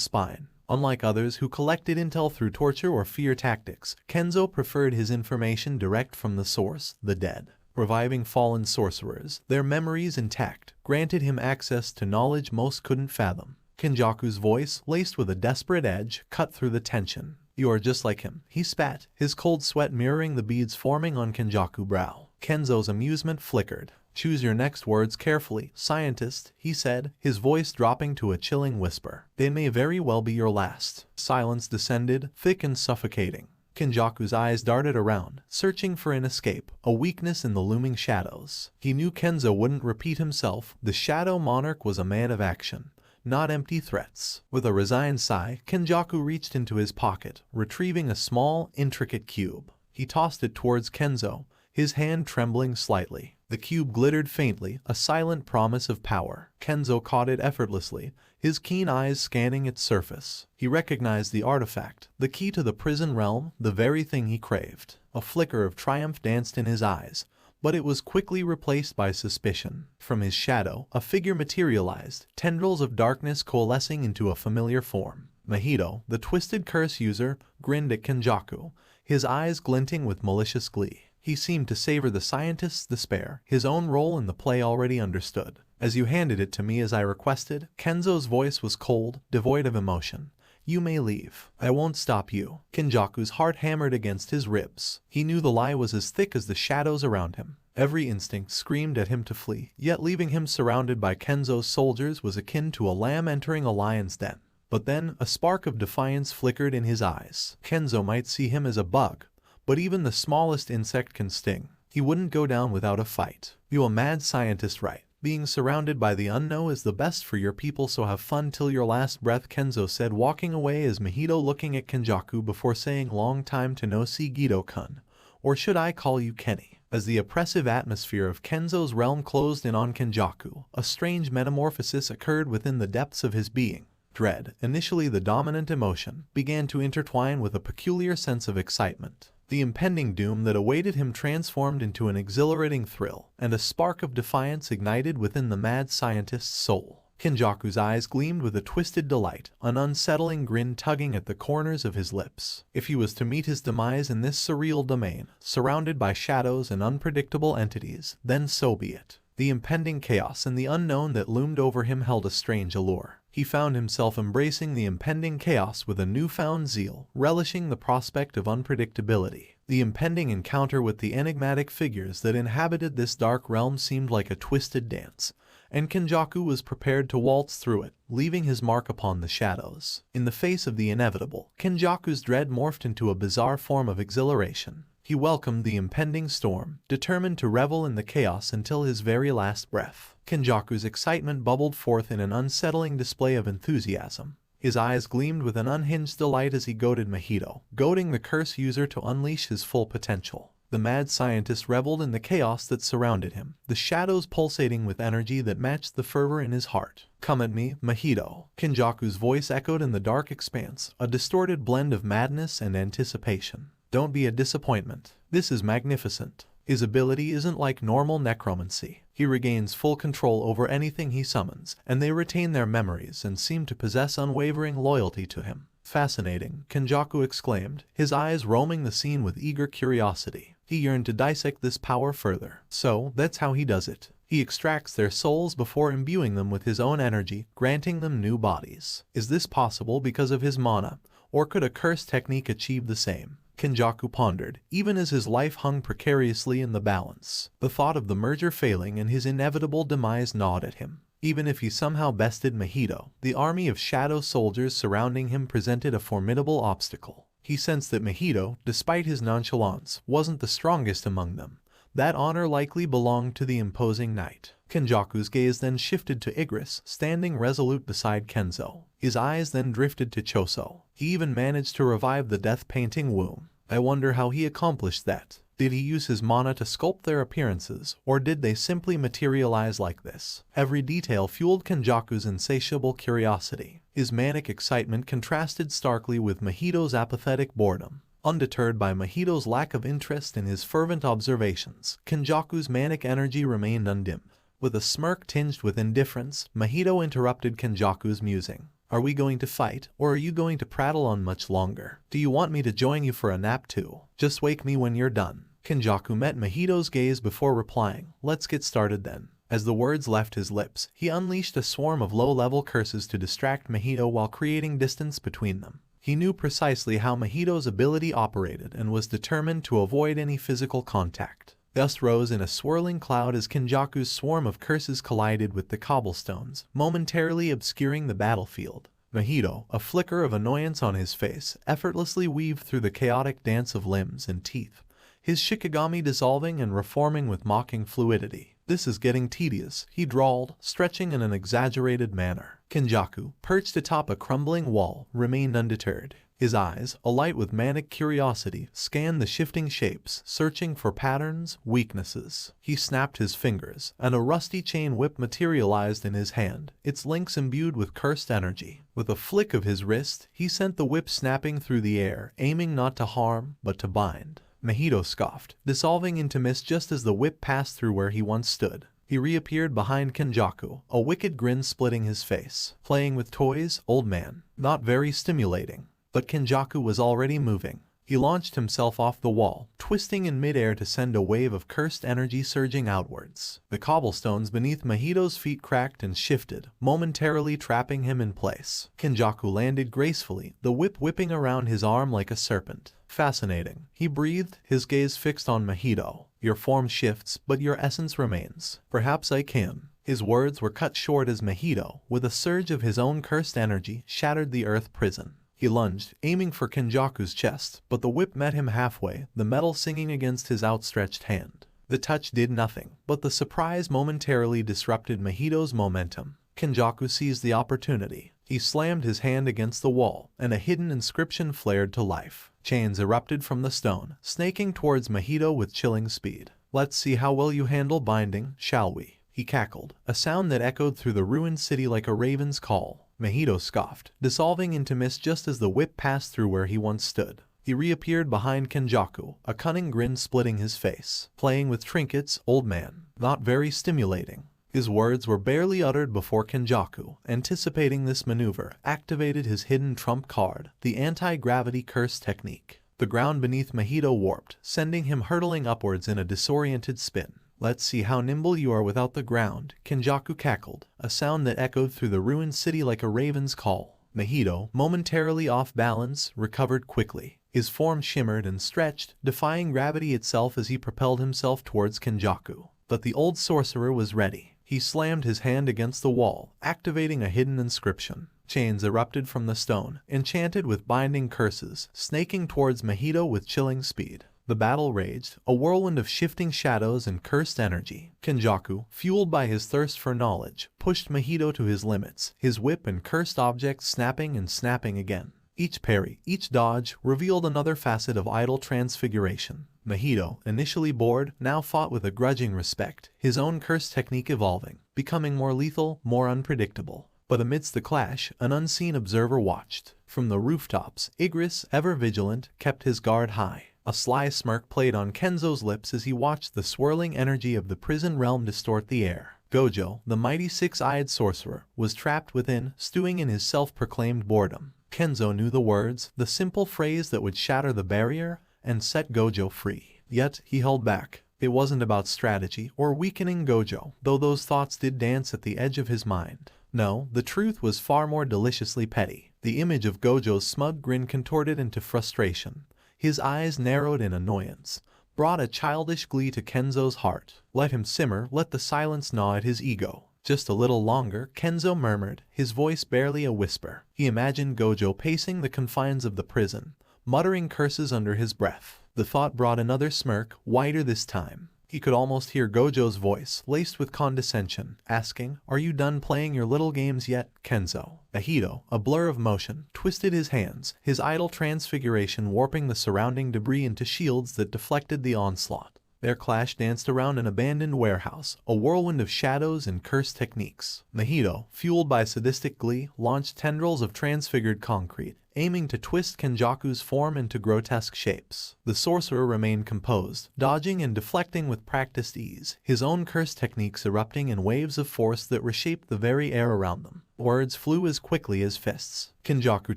spine. Unlike others who collected intel through torture or fear tactics, Kenzo preferred his information direct from the source, the dead. Reviving fallen sorcerers, their memories intact, granted him access to knowledge most couldn't fathom. Kenjaku's voice, laced with a desperate edge, cut through the tension. You are just like him, he spat, his cold sweat mirroring the beads forming on Kenjaku's brow. Kenzo's amusement flickered. Choose your next words carefully, scientist, he said, his voice dropping to a chilling whisper. They may very well be your last. Silence descended, thick and suffocating. Kenjaku's eyes darted around, searching for an escape, a weakness in the looming shadows. He knew Kenzo wouldn't repeat himself. The Shadow Monarch was a man of action, not empty threats. With a resigned sigh, Kenjaku reached into his pocket, retrieving a small, intricate cube. He tossed it towards Kenzo, his hand trembling slightly. The cube glittered faintly, a silent promise of power. Kenzo caught it effortlessly, his keen eyes scanning its surface. He recognized the artifact, the key to the prison realm, the very thing he craved. A flicker of triumph danced in his eyes, but it was quickly replaced by suspicion. From his shadow, a figure materialized, tendrils of darkness coalescing into a familiar form. Mahito, the twisted curse user, grinned at Kenjaku, his eyes glinting with malicious glee. He seemed to savor the scientist's despair, his own role in the play already understood. As you handed it to me as I requested, Kenzo's voice was cold, devoid of emotion. You may leave. I won't stop you. Kenjaku's heart hammered against his ribs. He knew the lie was as thick as the shadows around him. Every instinct screamed at him to flee, yet leaving him surrounded by Kenzo's soldiers was akin to a lamb entering a lion's den. But then, a spark of defiance flickered in his eyes. Kenzo might see him as a bug, but even the smallest insect can sting. He wouldn't go down without a fight. You a mad scientist, right? Being surrounded by the unknown is the best for your people, so have fun till your last breath, Kenzo said, walking away as Mahito looking at Kenjaku before saying long time to no see Gido-kun. Or should I call you Kenny? As the oppressive atmosphere of Kenzo's realm closed in on Kenjaku, a strange metamorphosis occurred within the depths of his being. Dread, initially the dominant emotion, began to intertwine with a peculiar sense of excitement. The impending doom that awaited him transformed into an exhilarating thrill, and a spark of defiance ignited within the mad scientist's soul. Kenjaku's eyes gleamed with a twisted delight, an unsettling grin tugging at the corners of his lips. If he was to meet his demise in this surreal domain, surrounded by shadows and unpredictable entities, then so be it. The impending chaos and the unknown that loomed over him held a strange allure. He found himself embracing the impending chaos with a newfound zeal, relishing the prospect of unpredictability. The impending encounter with the enigmatic figures that inhabited this dark realm seemed like a twisted dance, and Kenjaku was prepared to waltz through it, leaving his mark upon the shadows. In the face of the inevitable, Kenjaku's dread morphed into a bizarre form of exhilaration. He welcomed the impending storm, determined to revel in the chaos until his very last breath. Kenjaku's excitement bubbled forth in an unsettling display of enthusiasm. His eyes gleamed with an unhinged delight as he goaded Mahito, goading the curse user to unleash his full potential. The mad scientist reveled in the chaos that surrounded him, the shadows pulsating with energy that matched the fervor in his heart. Come at me, Mahito. Kenjaku's voice echoed in the dark expanse, a distorted blend of madness and anticipation. Don't be a disappointment. This is magnificent. His ability isn't like normal necromancy. He regains full control over anything he summons, and they retain their memories and seem to possess unwavering loyalty to him. Fascinating, Kenjaku exclaimed, his eyes roaming the scene with eager curiosity. He yearned to dissect this power further. So, that's how he does it. He extracts their souls before imbuing them with his own energy, granting them new bodies. Is this possible because of his mana, or could a curse technique achieve the same? Kenjaku pondered, even as his life hung precariously in the balance. The thought of the merger failing and his inevitable demise gnawed at him. Even if he somehow bested Mahito, the army of shadow soldiers surrounding him presented a formidable obstacle. He sensed that Mahito, despite his nonchalance, wasn't the strongest among them. That honor likely belonged to the imposing knight. Kenjaku's gaze then shifted to Igris, standing resolute beside Kenzo. His eyes then drifted to Choso. He even managed to revive the death-painting womb. I wonder how he accomplished that. Did he use his mana to sculpt their appearances, or did they simply materialize like this? Every detail fueled Kenjaku's insatiable curiosity. His manic excitement contrasted starkly with Mahito's apathetic boredom. Undeterred by Mahito's lack of interest in his fervent observations, Kenjaku's manic energy remained undimmed. With a smirk tinged with indifference, Mahito interrupted Kenjaku's musing. Are we going to fight, or are you going to prattle on much longer? Do you want me to join you for a nap too? Just wake me when you're done. Kenjaku met Mahito's gaze before replying, let's get started then. As the words left his lips, he unleashed a swarm of low-level curses to distract Mahito while creating distance between them. He knew precisely how Mahito's ability operated and was determined to avoid any physical contact. Dust rose in a swirling cloud as Kenjaku's swarm of curses collided with the cobblestones, momentarily obscuring the battlefield. Mahito, a flicker of annoyance on his face, effortlessly weaved through the chaotic dance of limbs and teeth, his shikigami dissolving and reforming with mocking fluidity. This is getting tedious, he drawled, stretching in an exaggerated manner. Kenjaku, perched atop a crumbling wall, remained undeterred. His eyes, alight with manic curiosity, scanned the shifting shapes, searching for patterns, weaknesses. He snapped his fingers, and a rusty chain whip materialized in his hand, its links imbued with cursed energy. With a flick of his wrist, he sent the whip snapping through the air, aiming not to harm, but to bind. Mahito scoffed, dissolving into mist just as the whip passed through where he once stood. He reappeared behind Kenjaku, a wicked grin splitting his face. Playing with toys, old man. Not very stimulating. But Kenjaku was already moving. He launched himself off the wall, twisting in midair to send a wave of cursed energy surging outwards. The cobblestones beneath Mahito's feet cracked and shifted, momentarily trapping him in place. Kenjaku landed gracefully, the whip whipping around his arm like a serpent. Fascinating, he breathed, his gaze fixed on Mahito. Your form shifts, but your essence remains. Perhaps I can. His words were cut short as Mahito, with a surge of his own cursed energy, shattered the earth prison. He lunged, aiming for Kenjaku's chest, but the whip met him halfway, the metal singing against his outstretched hand. The touch did nothing, but the surprise momentarily disrupted Mahito's momentum. Kenjaku seized the opportunity. He slammed his hand against the wall, and a hidden inscription flared to life. Chains erupted from the stone, snaking towards Mahito with chilling speed. Let's see how well you handle binding, shall we? He cackled, a sound that echoed through the ruined city like a raven's call. Mahito scoffed, dissolving into mist just as the whip passed through where he once stood. He reappeared behind Kenjaku, a cunning grin splitting his face. Playing with trinkets, old man. Not very stimulating. His words were barely uttered before Kenjaku, anticipating this maneuver, activated his hidden trump card, the anti-gravity curse technique. The ground beneath Mahito warped, sending him hurtling upwards in a disoriented spin. Let's see how nimble you are without the ground, Kenjaku cackled, a sound that echoed through the ruined city like a raven's call. Mahito, momentarily off balance, recovered quickly. His form shimmered and stretched, defying gravity itself as he propelled himself towards Kenjaku. But the old sorcerer was ready. He slammed his hand against the wall, activating a hidden inscription. Chains erupted from the stone, enchanted with binding curses, snaking towards Mahito with chilling speed. The battle raged, a whirlwind of shifting shadows and cursed energy. Kenjaku, fueled by his thirst for knowledge, pushed Mahito to his limits, his whip and cursed objects snapping and snapping again. Each parry, each dodge, revealed another facet of idle transfiguration. Mahito, initially bored, now fought with a grudging respect, his own cursed technique evolving, becoming more lethal, more unpredictable. But amidst the clash, an unseen observer watched. From the rooftops, Igris, ever vigilant, kept his guard high. A sly smirk played on Kenzo's lips as he watched the swirling energy of the prison realm distort the air. Gojo, the mighty six-eyed sorcerer, was trapped within, stewing in his self-proclaimed boredom. Kenzo knew the words, the simple phrase that would shatter the barrier and set Gojo free. Yet, he held back. It wasn't about strategy or weakening Gojo, though those thoughts did dance at the edge of his mind. No, the truth was far more deliciously petty. The image of Gojo's smug grin contorted into frustration. His eyes narrowed in annoyance, brought a childish glee to Kenzo's heart. Let him simmer, let the silence gnaw at his ego. Just a little longer, Kenzo murmured, his voice barely a whisper. He imagined Gojo pacing the confines of the prison, muttering curses under his breath. The thought brought another smirk, wider this time. He could almost hear Gojo's voice, laced with condescension, asking, "Are you done playing your little games yet, Kenzo?" Mahito, a blur of motion, twisted his hands, his idle transfiguration warping the surrounding debris into shields that deflected the onslaught. Their clash danced around an abandoned warehouse, a whirlwind of shadows and cursed techniques. Mahito, fueled by sadistic glee, launched tendrils of transfigured concrete, aiming to twist Kenjaku's form into grotesque shapes. The sorcerer remained composed, dodging and deflecting with practiced ease, his own cursed techniques erupting in waves of force that reshaped the very air around them. Words flew as quickly as fists. Kenjaku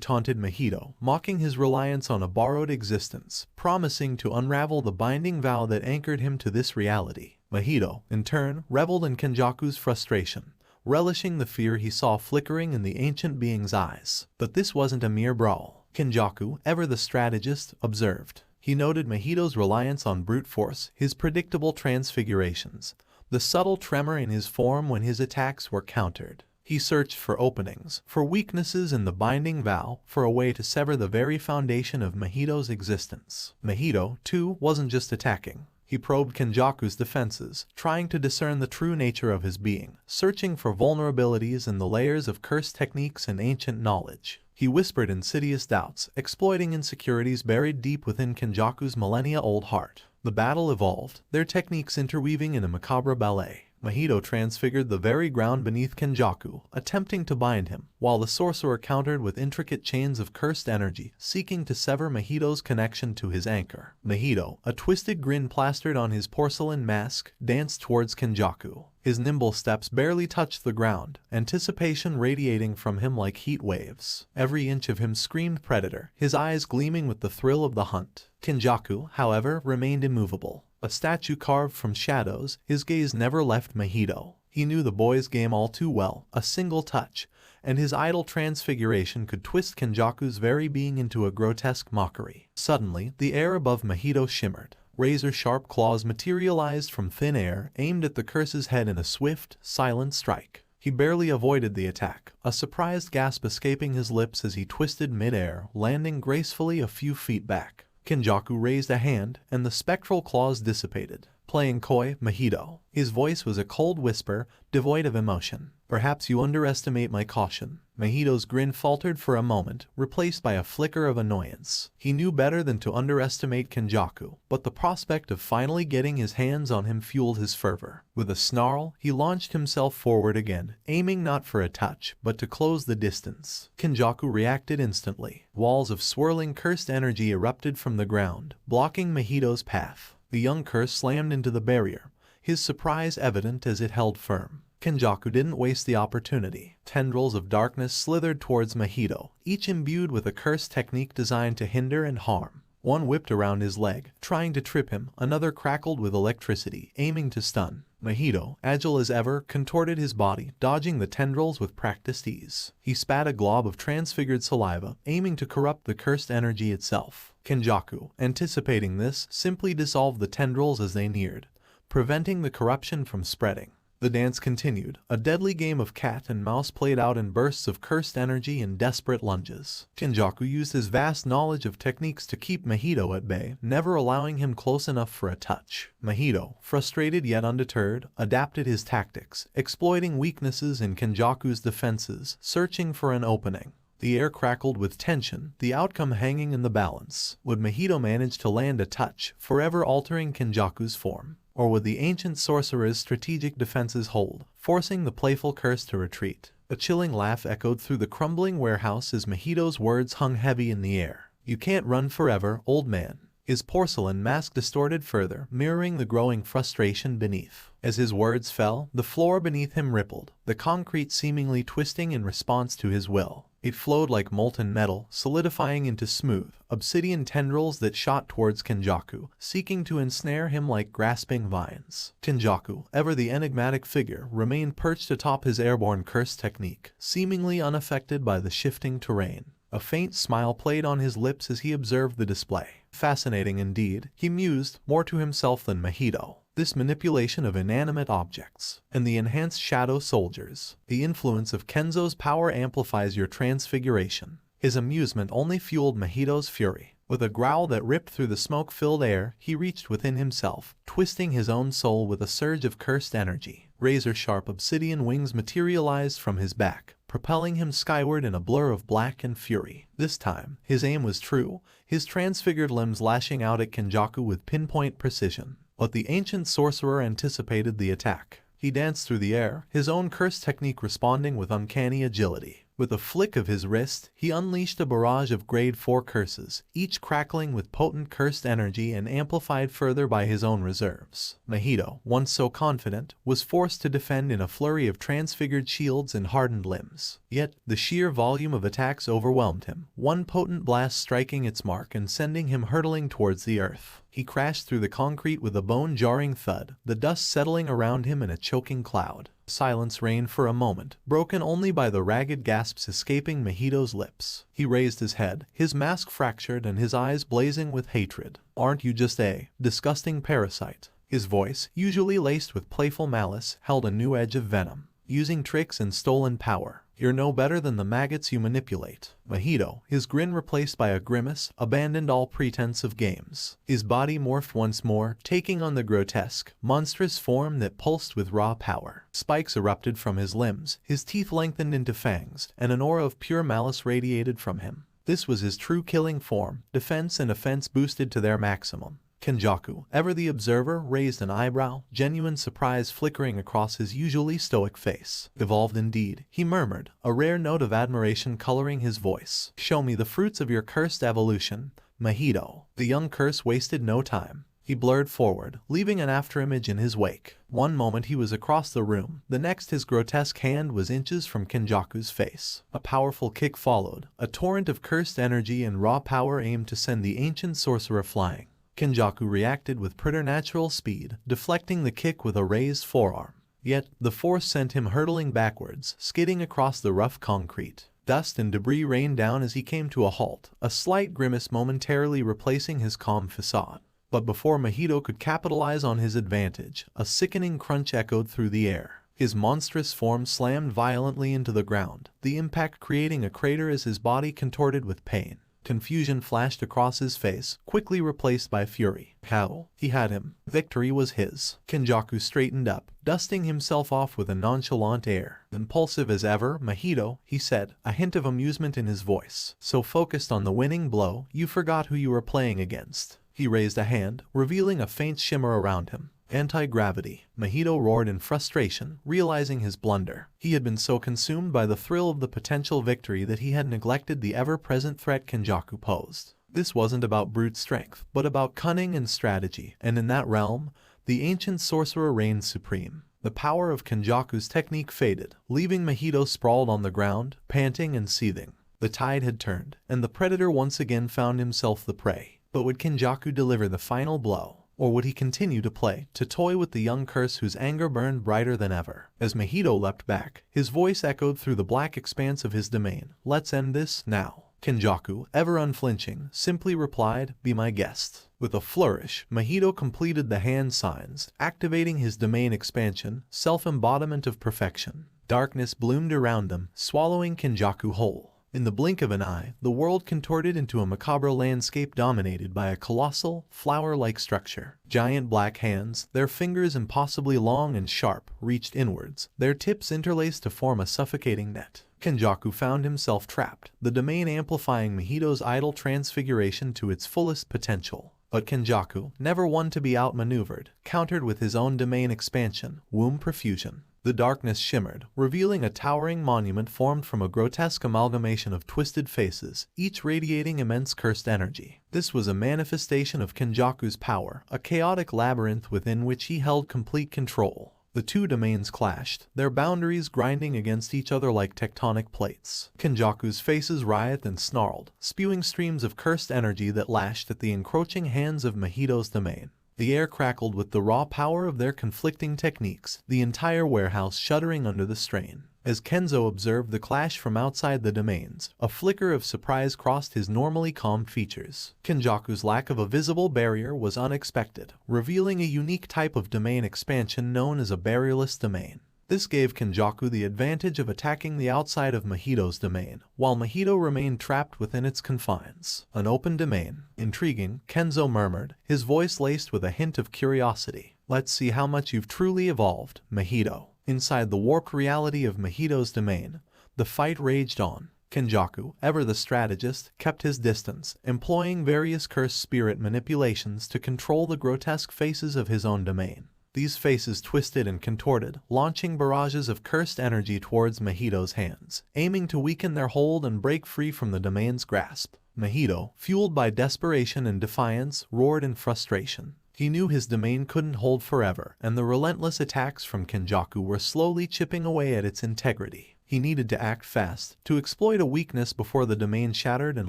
taunted Mahito, mocking his reliance on a borrowed existence, promising to unravel the binding vow that anchored him to this reality. Mahito, in turn, reveled in Kenjaku's frustration, relishing the fear he saw flickering in the ancient being's eyes. But this wasn't a mere brawl. Kenjaku, ever the strategist, observed. He noted Mahito's reliance on brute force, his predictable transfigurations, the subtle tremor in his form when his attacks were countered. He searched for openings, for weaknesses in the binding vow, for a way to sever the very foundation of Mahito's existence. Mahito, too, wasn't just attacking. He probed Kenjaku's defenses, trying to discern the true nature of his being, searching for vulnerabilities in the layers of cursed techniques and ancient knowledge. He whispered insidious doubts, exploiting insecurities buried deep within Kenjaku's millennia-old heart. The battle evolved, their techniques interweaving in a macabre ballet. Mahito transfigured the very ground beneath Kenjaku, attempting to bind him, while the sorcerer countered with intricate chains of cursed energy, seeking to sever Mahito's connection to his anchor. Mahito, a twisted grin plastered on his porcelain mask, danced towards Kenjaku. His nimble steps barely touched the ground, anticipation radiating from him like heat waves. Every inch of him screamed predator, his eyes gleaming with the thrill of the hunt. Kenjaku, however, remained immovable. A statue carved from shadows, his gaze never left Mahito. He knew the boy's game all too well, a single touch, and his idle transfiguration could twist Kenjaku's very being into a grotesque mockery. Suddenly, the air above Mahito shimmered. Razor-sharp claws materialized from thin air, aimed at the curse's head in a swift, silent strike. He barely avoided the attack, a surprised gasp escaping his lips as he twisted mid-air, landing gracefully a few feet back. Kenjaku raised a hand, and the spectral claws dissipated. Playing coy, Mahito. His voice was a cold whisper, devoid of emotion. "Perhaps you underestimate my caution." Mahito's grin faltered for a moment, replaced by a flicker of annoyance. He knew better than to underestimate Kenjaku, but the prospect of finally getting his hands on him fueled his fervor. With a snarl, he launched himself forward again, aiming not for a touch, but to close the distance. Kenjaku reacted instantly. Walls of swirling cursed energy erupted from the ground, blocking Mahito's path. The young curse slammed into the barrier, his surprise evident as it held firm. Kenjaku didn't waste the opportunity. Tendrils of darkness slithered towards Mahito, each imbued with a cursed technique designed to hinder and harm. One whipped around his leg, trying to trip him, another crackled with electricity, aiming to stun. Mahito, agile as ever, contorted his body, dodging the tendrils with practiced ease. He spat a glob of transfigured saliva, aiming to corrupt the cursed energy itself. Kenjaku, anticipating this, simply dissolved the tendrils as they neared, preventing the corruption from spreading. The dance continued, a deadly game of cat and mouse played out in bursts of cursed energy and desperate lunges. Kenjaku used his vast knowledge of techniques to keep Mahito at bay, never allowing him close enough for a touch. Mahito, frustrated yet undeterred, adapted his tactics, exploiting weaknesses in Kenjaku's defenses, searching for an opening. The air crackled with tension, the outcome hanging in the balance. Would Mahito manage to land a touch, forever altering Kenjaku's form? Or would the ancient sorcerer's strategic defenses hold, forcing the playful curse to retreat? A chilling laugh echoed through the crumbling warehouse as Mahito's words hung heavy in the air. "You can't run forever, old man." his porcelain mask distorted further, mirroring the growing frustration beneath. As his words fell, the floor beneath him rippled, the concrete seemingly twisting in response to his will. It flowed like molten metal, solidifying into smooth, obsidian tendrils that shot towards Kenjaku, seeking to ensnare him like grasping vines. Kenjaku, ever the enigmatic figure, remained perched atop his airborne curse technique, seemingly unaffected by the shifting terrain. A faint smile played on his lips as he observed the display. Fascinating indeed, he mused, more to himself than Mahito. This manipulation of inanimate objects, and the enhanced shadow soldiers. The influence of Kenzo's power amplifies your transfiguration. His amusement only fueled Mahito's fury. With a growl that ripped through the smoke-filled air, he reached within himself, twisting his own soul with a surge of cursed energy. Razor-sharp obsidian wings materialized from his back, propelling him skyward in a blur of black and fury. This time, his aim was true, his transfigured limbs lashing out at Kenjaku with pinpoint precision. But the ancient sorcerer anticipated the attack. He danced through the air, his own curse technique responding with uncanny agility. With a flick of his wrist, he unleashed a barrage of grade 4 curses, each crackling with potent cursed energy and amplified further by his own reserves. Mahito, once so confident, was forced to defend in a flurry of transfigured shields and hardened limbs. Yet, the sheer volume of attacks overwhelmed him, one potent blast striking its mark and sending him hurtling towards the earth. He crashed through the concrete with a bone-jarring thud, the dust settling around him in a choking cloud. Silence reigned for a moment, broken only by the ragged gasps escaping Mahito's lips. He raised his head, his mask fractured and his eyes blazing with hatred. "Aren't you just a disgusting parasite?" His voice, usually laced with playful malice, held a new edge of venom. "Using tricks and stolen power. You're no better than the maggots you manipulate." Mahito, his grin replaced by a grimace, abandoned all pretense of games. His body morphed once more, taking on the grotesque, monstrous form that pulsed with raw power. Spikes erupted from his limbs, his teeth lengthened into fangs, and an aura of pure malice radiated from him. This was his true killing form, defense and offense boosted to their maximum. Kenjaku, ever the observer, raised an eyebrow, genuine surprise flickering across his usually stoic face. "Evolved indeed," he murmured, a rare note of admiration coloring his voice. "Show me the fruits of your cursed evolution, Mahito." The young curse wasted no time. He blurred forward, leaving an afterimage in his wake. One moment he was across the room, the next his grotesque hand was inches from Kenjaku's face. A powerful kick followed, a torrent of cursed energy and raw power aimed to send the ancient sorcerer flying. Kenjaku reacted with preternatural speed, deflecting the kick with a raised forearm. Yet, the force sent him hurtling backwards, skidding across the rough concrete. Dust and debris rained down as he came to a halt, a slight grimace momentarily replacing his calm facade. But before Mahito could capitalize on his advantage, a sickening crunch echoed through the air. His monstrous form slammed violently into the ground, the impact creating a crater as his body contorted with pain. Confusion flashed across his face, quickly replaced by fury. How? He had him. Victory was his. Kenjaku straightened up, dusting himself off with a nonchalant air. "Impulsive as ever, Mahito," he said, a hint of amusement in his voice. "So focused on the winning blow, you forgot who you were playing against." He raised a hand, revealing a faint shimmer around him. "Anti-gravity," Mahito roared in frustration, realizing his blunder. He had been so consumed by the thrill of the potential victory that he had neglected the ever-present threat Kenjaku posed. This wasn't about brute strength, but about cunning and strategy, and in that realm, the ancient sorcerer reigned supreme. The power of Kenjaku's technique faded, leaving Mahito sprawled on the ground, panting and seething. The tide had turned, and the predator once again found himself the prey. But would Kenjaku deliver the final blow? Or would he continue to play, to toy with the young curse whose anger burned brighter than ever? As Mahito leapt back, his voice echoed through the black expanse of his domain. "Let's end this, now." Kenjaku, ever unflinching, simply replied, "Be my guest." With a flourish, Mahito completed the hand signs, activating his domain expansion, self-embodiment of perfection. Darkness bloomed around them, swallowing Kenjaku whole. In the blink of an eye, the world contorted into a macabre landscape dominated by a colossal, flower-like structure. Giant black hands, their fingers impossibly long and sharp, reached inwards, their tips interlaced to form a suffocating net. Kenjaku found himself trapped, the domain amplifying Mahito's idle transfiguration to its fullest potential. But Kenjaku, never one to be outmaneuvered, countered with his own domain expansion, womb profusion. The darkness shimmered, revealing a towering monument formed from a grotesque amalgamation of twisted faces, each radiating immense cursed energy. This was a manifestation of Kenjaku's power, a chaotic labyrinth within which he held complete control. The two domains clashed, their boundaries grinding against each other like tectonic plates. Kenjaku's faces writhed and snarled, spewing streams of cursed energy that lashed at the encroaching hands of Mahito's domain. The air crackled with the raw power of their conflicting techniques, the entire warehouse shuddering under the strain. As Kenzo observed the clash from outside the domains, a flicker of surprise crossed his normally calm features. Kenjaku's lack of a visible barrier was unexpected, revealing a unique type of domain expansion known as a barrierless domain. This gave Kenjaku the advantage of attacking the outside of Mahito's domain, while Mahito remained trapped within its confines. An open domain. Intriguing, Kenzo murmured, his voice laced with a hint of curiosity. Let's see how much you've truly evolved, Mahito. Inside the warped reality of Mahito's domain, the fight raged on. Kenjaku, ever the strategist, kept his distance, employing various cursed spirit manipulations to control the grotesque faces of his own domain. These faces twisted and contorted, launching barrages of cursed energy towards Mahito's hands, aiming to weaken their hold and break free from the domain's grasp. Mahito, fueled by desperation and defiance, roared in frustration. He knew his domain couldn't hold forever, and the relentless attacks from Kenjaku were slowly chipping away at its integrity. He needed to act fast, to exploit a weakness before the domain shattered and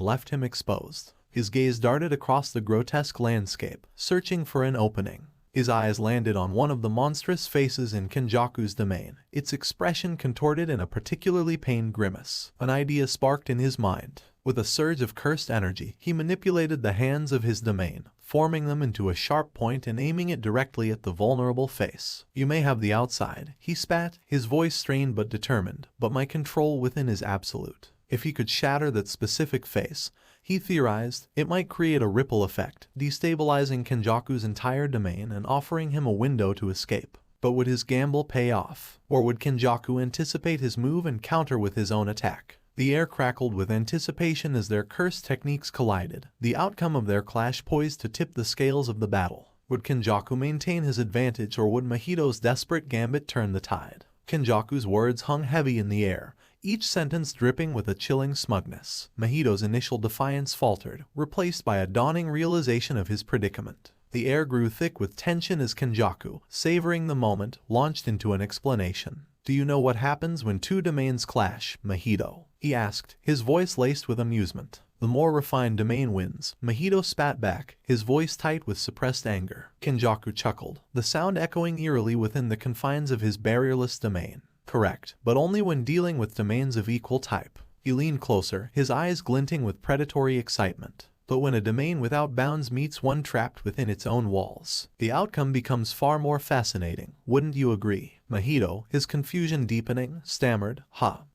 left him exposed. His gaze darted across the grotesque landscape, searching for an opening. His eyes landed on one of the monstrous faces in Kenjaku's domain, its expression contorted in a particularly pained grimace. An idea sparked in his mind. With a surge of cursed energy, he manipulated the hands of his domain, forming them into a sharp point and aiming it directly at the vulnerable face. You may have the outside, he spat, his voice strained but determined, but my control within is absolute. If he could shatter that specific face, he theorized, it might create a ripple effect, destabilizing Kenjaku's entire domain and offering him a window to escape. But would his gamble pay off? Or would Kenjaku anticipate his move and counter with his own attack? The air crackled with anticipation as their cursed techniques collided, the outcome of their clash poised to tip the scales of the battle. Would Kenjaku maintain his advantage, or would Mahito's desperate gambit turn the tide? Kenjaku's words hung heavy in the air, each sentence dripping with a chilling smugness. Mahito's initial defiance faltered, replaced by a dawning realization of his predicament. The air grew thick with tension as Kenjaku, savoring the moment, launched into an explanation. Do you know what happens when two domains clash, Mahito? He asked, his voice laced with amusement. The more refined domain wins, Mahito spat back, his voice tight with suppressed anger. Kenjaku chuckled, the sound echoing eerily within the confines of his barrierless domain. Correct, but only when dealing with domains of equal type. He leaned closer, his eyes glinting with predatory excitement. But when a domain without bounds meets one trapped within its own walls, the outcome becomes far more fascinating, wouldn't you agree? Mahito, his confusion deepening, stammered,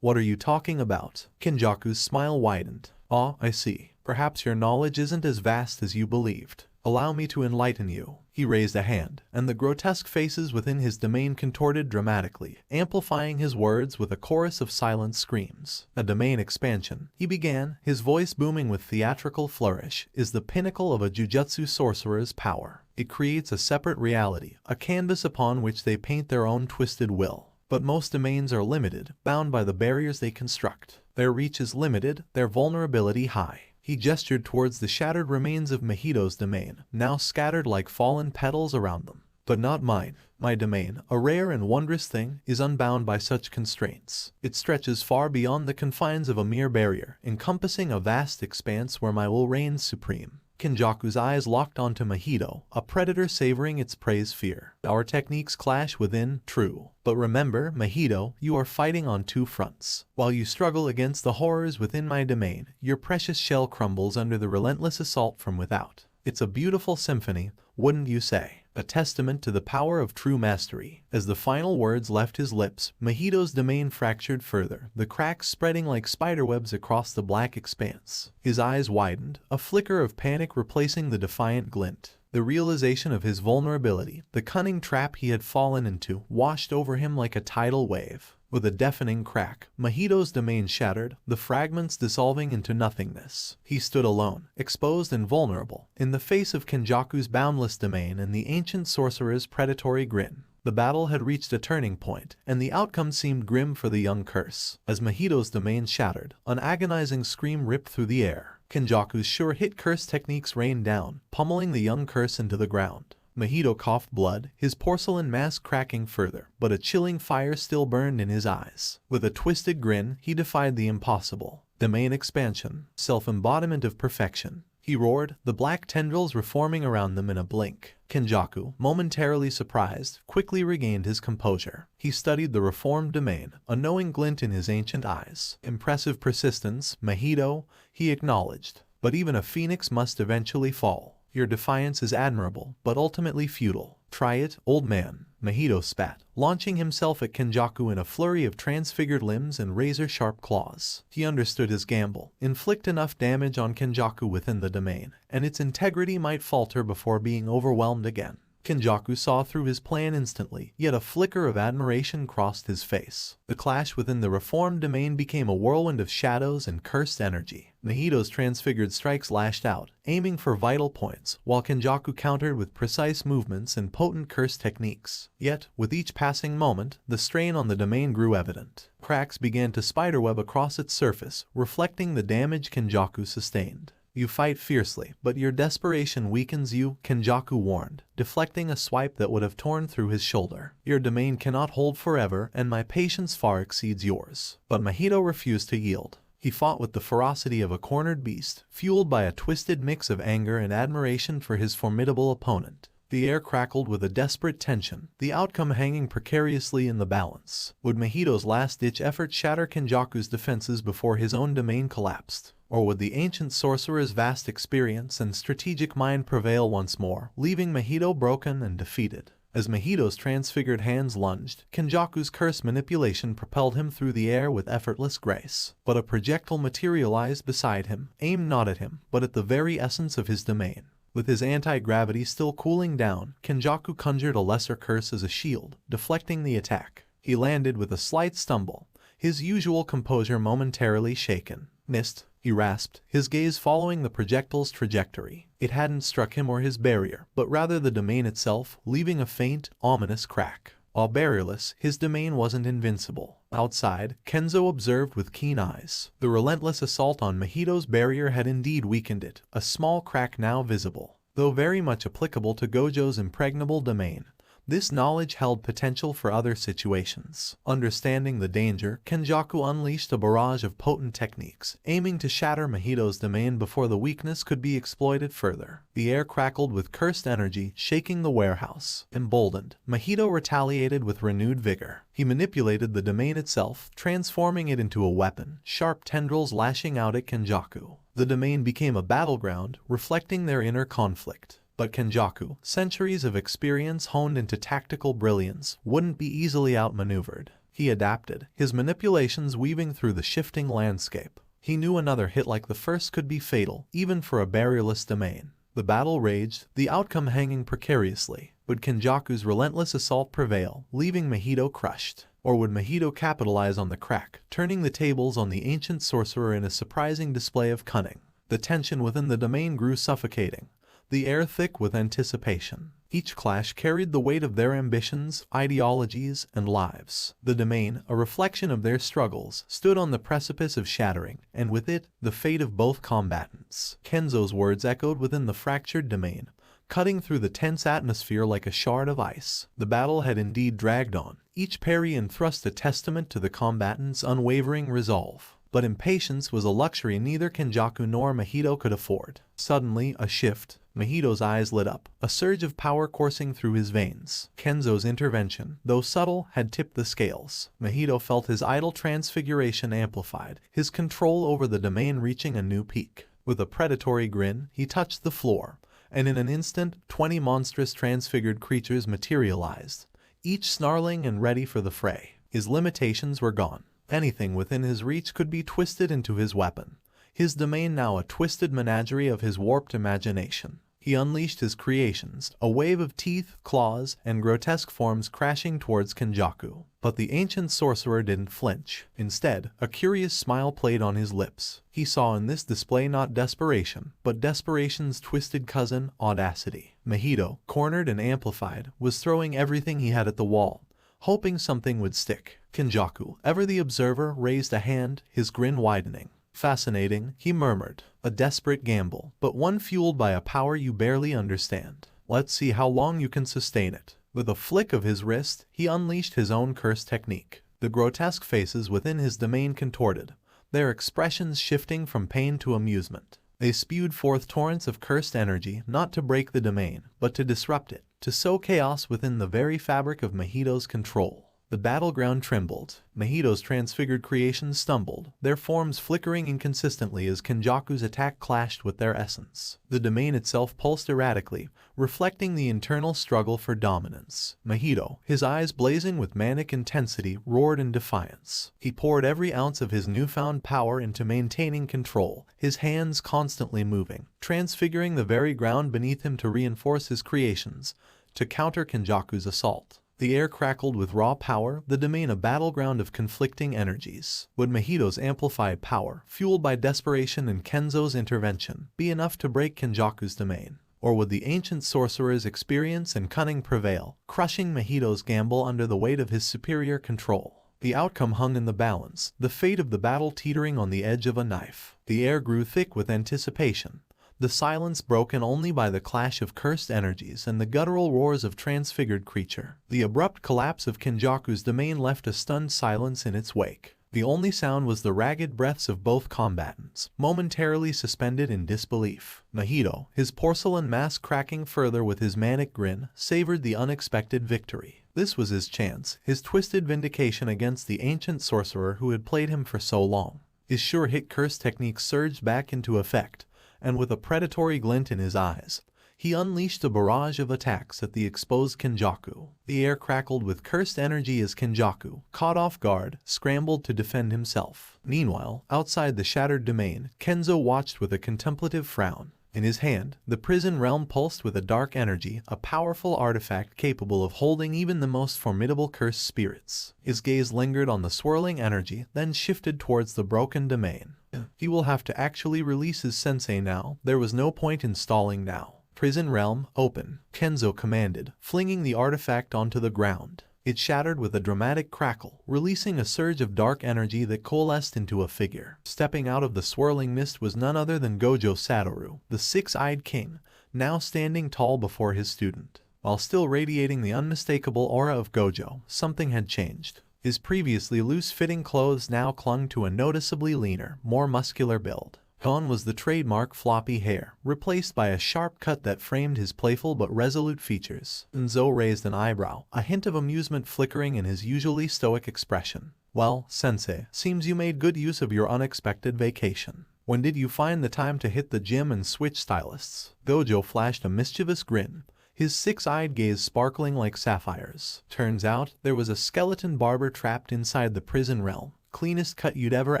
what are you talking about? Kenjaku's smile widened. Ah, I see. Perhaps your knowledge isn't as vast as you believed. Allow me to enlighten you. He raised a hand, and the grotesque faces within his domain contorted dramatically, amplifying his words with a chorus of silent screams. A domain expansion, he began, his voice booming with theatrical flourish, is the pinnacle of a Jujutsu sorcerer's power. It creates a separate reality, a canvas upon which they paint their own twisted will. But most domains are limited, bound by the barriers they construct. Their reach is limited, their vulnerability high. He gestured towards the shattered remains of Mahito's domain, now scattered like fallen petals around them. But not mine. My domain, a rare and wondrous thing, is unbound by such constraints. It stretches far beyond the confines of a mere barrier, encompassing a vast expanse where my will reigns supreme. Kenjaku's eyes locked onto Mahito, a predator savoring its prey's fear. Our techniques clash within, true. But remember, Mahito, you are fighting on two fronts. While you struggle against the horrors within my domain, your precious shell crumbles under the relentless assault from without. It's a beautiful symphony, wouldn't you say? A testament to the power of true mastery. As the final words left his lips, Mahito's domain fractured further, the cracks spreading like spiderwebs across the black expanse. His eyes widened, a flicker of panic replacing the defiant glint. The realization of his vulnerability, the cunning trap he had fallen into, washed over him like a tidal wave. With a deafening crack, Mahito's domain shattered, the fragments dissolving into nothingness. He stood alone, exposed and vulnerable, in the face of Kenjaku's boundless domain and the ancient sorcerer's predatory grin. The battle had reached a turning point, and the outcome seemed grim for the young curse. As Mahito's domain shattered, an agonizing scream ripped through the air. Kenjaku's sure-hit curse techniques rained down, pummeling the young curse into the ground. Mahito coughed blood, his porcelain mask cracking further, but a chilling fire still burned in his eyes. With a twisted grin, he defied the impossible. Domain expansion, self-embodiment of perfection. He roared, the black tendrils reforming around them in a blink. Kenjaku, momentarily surprised, quickly regained his composure. He studied the reformed domain, a knowing glint in his ancient eyes. Impressive persistence, Mahito, he acknowledged. But even a phoenix must eventually fall. Your defiance is admirable, but ultimately futile. Try it, old man. Mahito spat, launching himself at Kenjaku in a flurry of transfigured limbs and razor-sharp claws. He understood his gamble. Inflict enough damage on Kenjaku within the domain, and its integrity might falter before being overwhelmed again. Kenjaku saw through his plan instantly, yet a flicker of admiration crossed his face. The clash within the reformed domain became a whirlwind of shadows and cursed energy. Mahito's transfigured strikes lashed out, aiming for vital points, while Kenjaku countered with precise movements and potent curse techniques. Yet, with each passing moment, the strain on the domain grew evident. Cracks began to spiderweb across its surface, reflecting the damage Kenjaku sustained. You fight fiercely, but your desperation weakens you, Kenjaku warned, deflecting a swipe that would have torn through his shoulder. Your domain cannot hold forever, and my patience far exceeds yours. But Mahito refused to yield. He fought with the ferocity of a cornered beast, fueled by a twisted mix of anger and admiration for his formidable opponent. The air crackled with a desperate tension, the outcome hanging precariously in the balance. Would Mahito's last-ditch effort shatter Kenjaku's defenses before his own domain collapsed? Or would the ancient sorcerer's vast experience and strategic mind prevail once more, leaving Mahito broken and defeated? As Mahito's transfigured hands lunged, Kenjaku's curse manipulation propelled him through the air with effortless grace. But a projectile materialized beside him, aimed not at him, but at the very essence of his domain. With his anti-gravity still cooling down, Kenjaku conjured a lesser curse as a shield, deflecting the attack. He landed with a slight stumble, his usual composure momentarily shaken. Missed, he rasped, his gaze following the projectile's trajectory. It hadn't struck him or his barrier, but rather the domain itself, leaving a faint, ominous crack. While barrierless, his domain wasn't invincible. Outside, Kenzo observed with keen eyes. The relentless assault on Mahito's barrier had indeed weakened it, a small crack now visible. Though very much applicable to Gojo's impregnable domain, this knowledge held potential for other situations. Understanding the danger, Kenjaku unleashed a barrage of potent techniques, aiming to shatter Mahito's domain before the weakness could be exploited further. The air crackled with cursed energy, shaking the warehouse. Emboldened, Mahito retaliated with renewed vigor. He manipulated the domain itself, transforming it into a weapon, sharp tendrils lashing out at Kenjaku. The domain became a battleground, reflecting their inner conflict. But Kenjaku, centuries of experience honed into tactical brilliance, wouldn't be easily outmaneuvered. He adapted, his manipulations weaving through the shifting landscape. He knew another hit like the first could be fatal, even for a barrierless domain. The battle raged, the outcome hanging precariously. Would Kenjaku's relentless assault prevail, leaving Mahito crushed? Or would Mahito capitalize on the crack, turning the tables on the ancient sorcerer in a surprising display of cunning? The tension within the domain grew suffocating, the air thick with anticipation. Each clash carried the weight of their ambitions, ideologies, and lives. The domain, a reflection of their struggles, stood on the precipice of shattering, and with it, the fate of both combatants. Kenzo's words echoed within the fractured domain, cutting through the tense atmosphere like a shard of ice. The battle had indeed dragged on, each parry and thrust a testament to the combatants' unwavering resolve. But impatience was a luxury neither Kenjaku nor Mahito could afford. Suddenly, a shift. Mahito's eyes lit up, a surge of power coursing through his veins. Kenzo's intervention, though subtle, had tipped the scales. Mahito felt his idle transfiguration amplified, his control over the domain reaching a new peak. With a predatory grin, he touched the floor, and in an instant, 20 monstrous transfigured creatures materialized, each snarling and ready for the fray. His limitations were gone. Anything within his reach could be twisted into his weapon. His domain now a twisted menagerie of his warped imagination. He unleashed his creations, a wave of teeth, claws, and grotesque forms crashing towards Kenjaku. But the ancient sorcerer didn't flinch. Instead, a curious smile played on his lips. He saw in this display not desperation, but desperation's twisted cousin, audacity. Mahito, cornered and amplified, was throwing everything he had at the wall, hoping something would stick. Kenjaku, ever the observer, raised a hand, his grin widening. Fascinating, he murmured. A desperate gamble, but one fueled by a power you barely understand. Let's see how long you can sustain it. With a flick of his wrist, he unleashed his own curse technique. The grotesque faces within his domain contorted, their expressions shifting from pain to amusement. They spewed forth torrents of cursed energy, not to break the domain, but to disrupt it, to sow chaos within the very fabric of Mahito's control. The battleground trembled. Mahito's transfigured creations stumbled, their forms flickering inconsistently as Kenjaku's attack clashed with their essence. The domain itself pulsed erratically, reflecting the internal struggle for dominance. Mahito, his eyes blazing with manic intensity, roared in defiance. He poured every ounce of his newfound power into maintaining control, his hands constantly moving, transfiguring the very ground beneath him to reinforce his creations, to counter Kenjaku's assault. The air crackled with raw power, the domain a battleground of conflicting energies. Would Mahito's amplified power, fueled by desperation and Kenzo's intervention, be enough to break Kenjaku's domain? Or would the ancient sorcerer's experience and cunning prevail, crushing Mahito's gamble under the weight of his superior control? The outcome hung in the balance, the fate of the battle teetering on the edge of a knife. The air grew thick with anticipation, the silence broken only by the clash of cursed energies and the guttural roars of transfigured creature. The abrupt collapse of Kenjaku's domain left a stunned silence in its wake. The only sound was the ragged breaths of both combatants, momentarily suspended in disbelief. Mahito, his porcelain mask cracking further with his manic grin, savored the unexpected victory. This was his chance, his twisted vindication against the ancient sorcerer who had played him for so long. His sure-hit curse technique surged back into effect, and with a predatory glint in his eyes, he unleashed a barrage of attacks at the exposed Kenjaku. The air crackled with cursed energy as Kenjaku, caught off guard, scrambled to defend himself. Meanwhile, outside the shattered domain, Kenzo watched with a contemplative frown. In his hand, the prison realm pulsed with a dark energy, a powerful artifact capable of holding even the most formidable cursed spirits. His gaze lingered on the swirling energy, then shifted towards the broken domain. He will have to actually release his sensei now. There was no point in stalling now. Prison realm, open, Kenzo commanded, flinging the artifact onto the ground. It shattered with a dramatic crackle, releasing a surge of dark energy that coalesced into a figure. Stepping out of the swirling mist was none other than Gojo Satoru, the six-eyed king, now standing tall before his student. While still radiating the unmistakable aura of Gojo, something had changed. His previously loose-fitting clothes now clung to a noticeably leaner, more muscular build. Gone was the trademark floppy hair, replaced by a sharp cut that framed his playful but resolute features. Enzo raised an eyebrow, a hint of amusement flickering in his usually stoic expression. Well, sensei, seems you made good use of your unexpected vacation. When did you find the time to hit the gym and switch stylists? Gojo flashed a mischievous grin, his six-eyed gaze sparkling like sapphires. Turns out, there was a skeleton barber trapped inside the prison realm. Cleanest cut you'd ever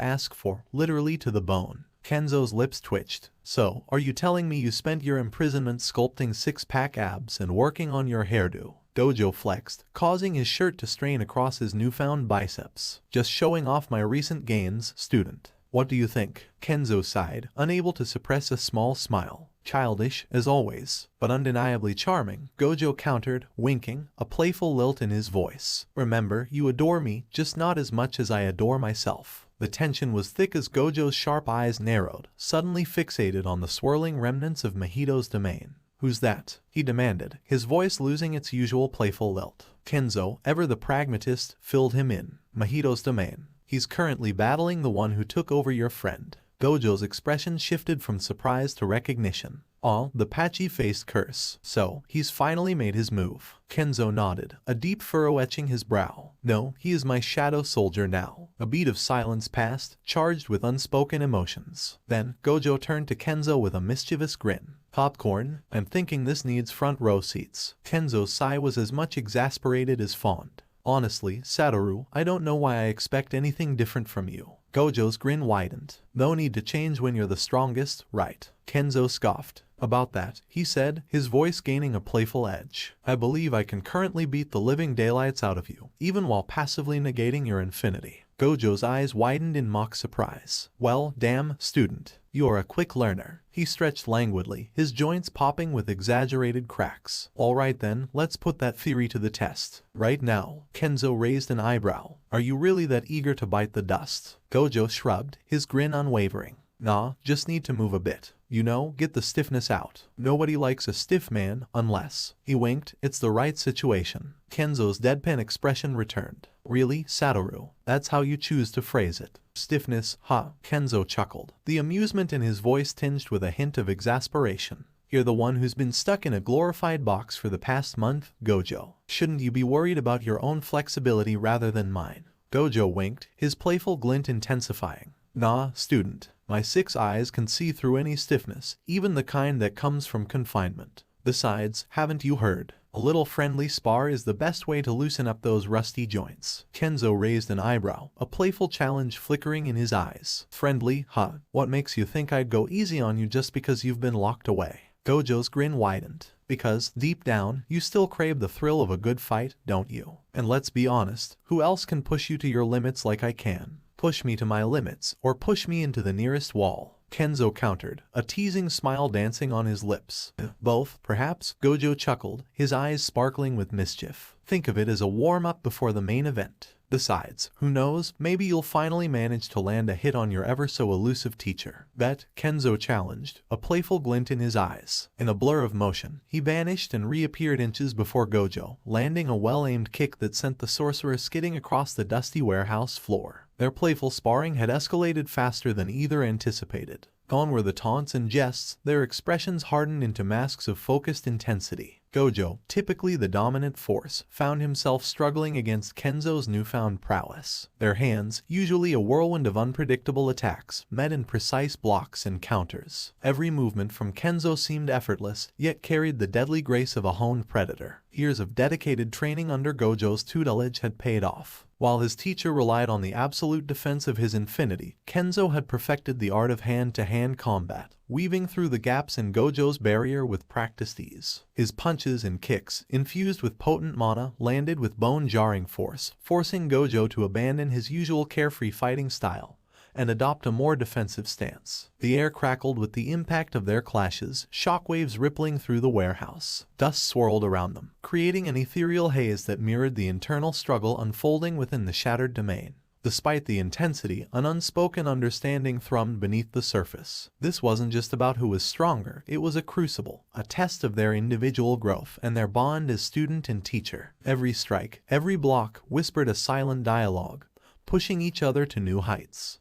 ask for, literally to the bone. Kenzo's lips twitched. So, are you telling me you spent your imprisonment sculpting six-pack abs and working on your hairdo? Gojo flexed, causing his shirt to strain across his newfound biceps. Just showing off my recent gains, student. What do you think? Kenzo sighed, unable to suppress a small smile. Childish, as always, but undeniably charming, Gojo countered, winking, a playful lilt in his voice. Remember, you adore me, just not as much as I adore myself. The tension was thick as Gojo's sharp eyes narrowed, suddenly fixated on the swirling remnants of Mahito's domain. Who's that? He demanded, his voice losing its usual playful lilt. Kenzo, ever the pragmatist, filled him in. Mahito's domain. He's currently battling the one who took over your friend. Gojo's expression shifted from surprise to recognition. Oh, the patchy-faced curse. So, he's finally made his move. Kenzo nodded, a deep furrow etching his brow. No, he is my shadow soldier now. A beat of silence passed, charged with unspoken emotions. Then, Gojo turned to Kenzo with a mischievous grin. Popcorn? I'm thinking this needs front row seats. Kenzo's sigh was as much exasperated as fond. Honestly, Satoru, I don't know why I expect anything different from you. Gojo's grin widened. No need to change when you're the strongest, right? Kenzo scoffed. About that, he said, his voice gaining a playful edge. I believe I can currently beat the living daylights out of you, even while passively negating your infinity. Gojo's eyes widened in mock surprise. Well, damn, student. You are a quick learner. He stretched languidly, his joints popping with exaggerated cracks. Alright then, let's put that theory to the test. Right now. Kenzo raised an eyebrow. Are you really that eager to bite the dust? Gojo shrugged, his grin unwavering. Nah, just need to move a bit. You know, get the stiffness out. Nobody likes a stiff man, unless. He winked, it's the right situation. Kenzo's deadpan expression returned. Really, Satoru? That's how you choose to phrase it. Stiffness, huh? Kenzo chuckled, the amusement in his voice tinged with a hint of exasperation. You're the one who's been stuck in a glorified box for the past month, Gojo. Shouldn't you be worried about your own flexibility rather than mine? Gojo winked, his playful glint intensifying. Nah, student. My 6 eyes can see through any stiffness, even the kind that comes from confinement. Besides, haven't you heard? A little friendly spar is the best way to loosen up those rusty joints. Kenzo raised an eyebrow, a playful challenge flickering in his eyes. Friendly, huh? What makes you think I'd go easy on you just because you've been locked away? Gojo's grin widened. Because, deep down, you still crave the thrill of a good fight, don't you? And let's be honest, who else can push you to your limits like I can? Push me to my limits, or push me into the nearest wall. Kenzo countered, a teasing smile dancing on his lips. Both, perhaps, Gojo chuckled, his eyes sparkling with mischief. Think of it as a warm-up before the main event. Besides, who knows, maybe you'll finally manage to land a hit on your ever-so-elusive teacher. Bet, Kenzo challenged, a playful glint in his eyes. In a blur of motion, he vanished and reappeared inches before Gojo, landing a well-aimed kick that sent the sorcerer skidding across the dusty warehouse floor. Their playful sparring had escalated faster than either anticipated. Gone were the taunts and jests, their expressions hardened into masks of focused intensity. Gojo, typically the dominant force, found himself struggling against Kenzo's newfound prowess. Their hands, usually a whirlwind of unpredictable attacks, met in precise blocks and counters. Every movement from Kenzo seemed effortless, yet carried the deadly grace of a honed predator. Years of dedicated training under Gojo's tutelage had paid off. While his teacher relied on the absolute defense of his infinity, Kenzo had perfected the art of hand-to-hand combat, weaving through the gaps in Gojo's barrier with practiced ease. His punches and kicks, infused with potent mana, landed with bone-jarring force, forcing Gojo to abandon his usual carefree fighting style and adopt a more defensive stance. The air crackled with the impact of their clashes, shockwaves rippling through the warehouse. Dust swirled around them, creating an ethereal haze that mirrored the internal struggle unfolding within the shattered domain. Despite the intensity, an unspoken understanding thrummed beneath the surface. This wasn't just about who was stronger, it was a crucible, a test of their individual growth and their bond as student and teacher. Every strike, every block, whispered a silent dialogue, pushing each other to new heights.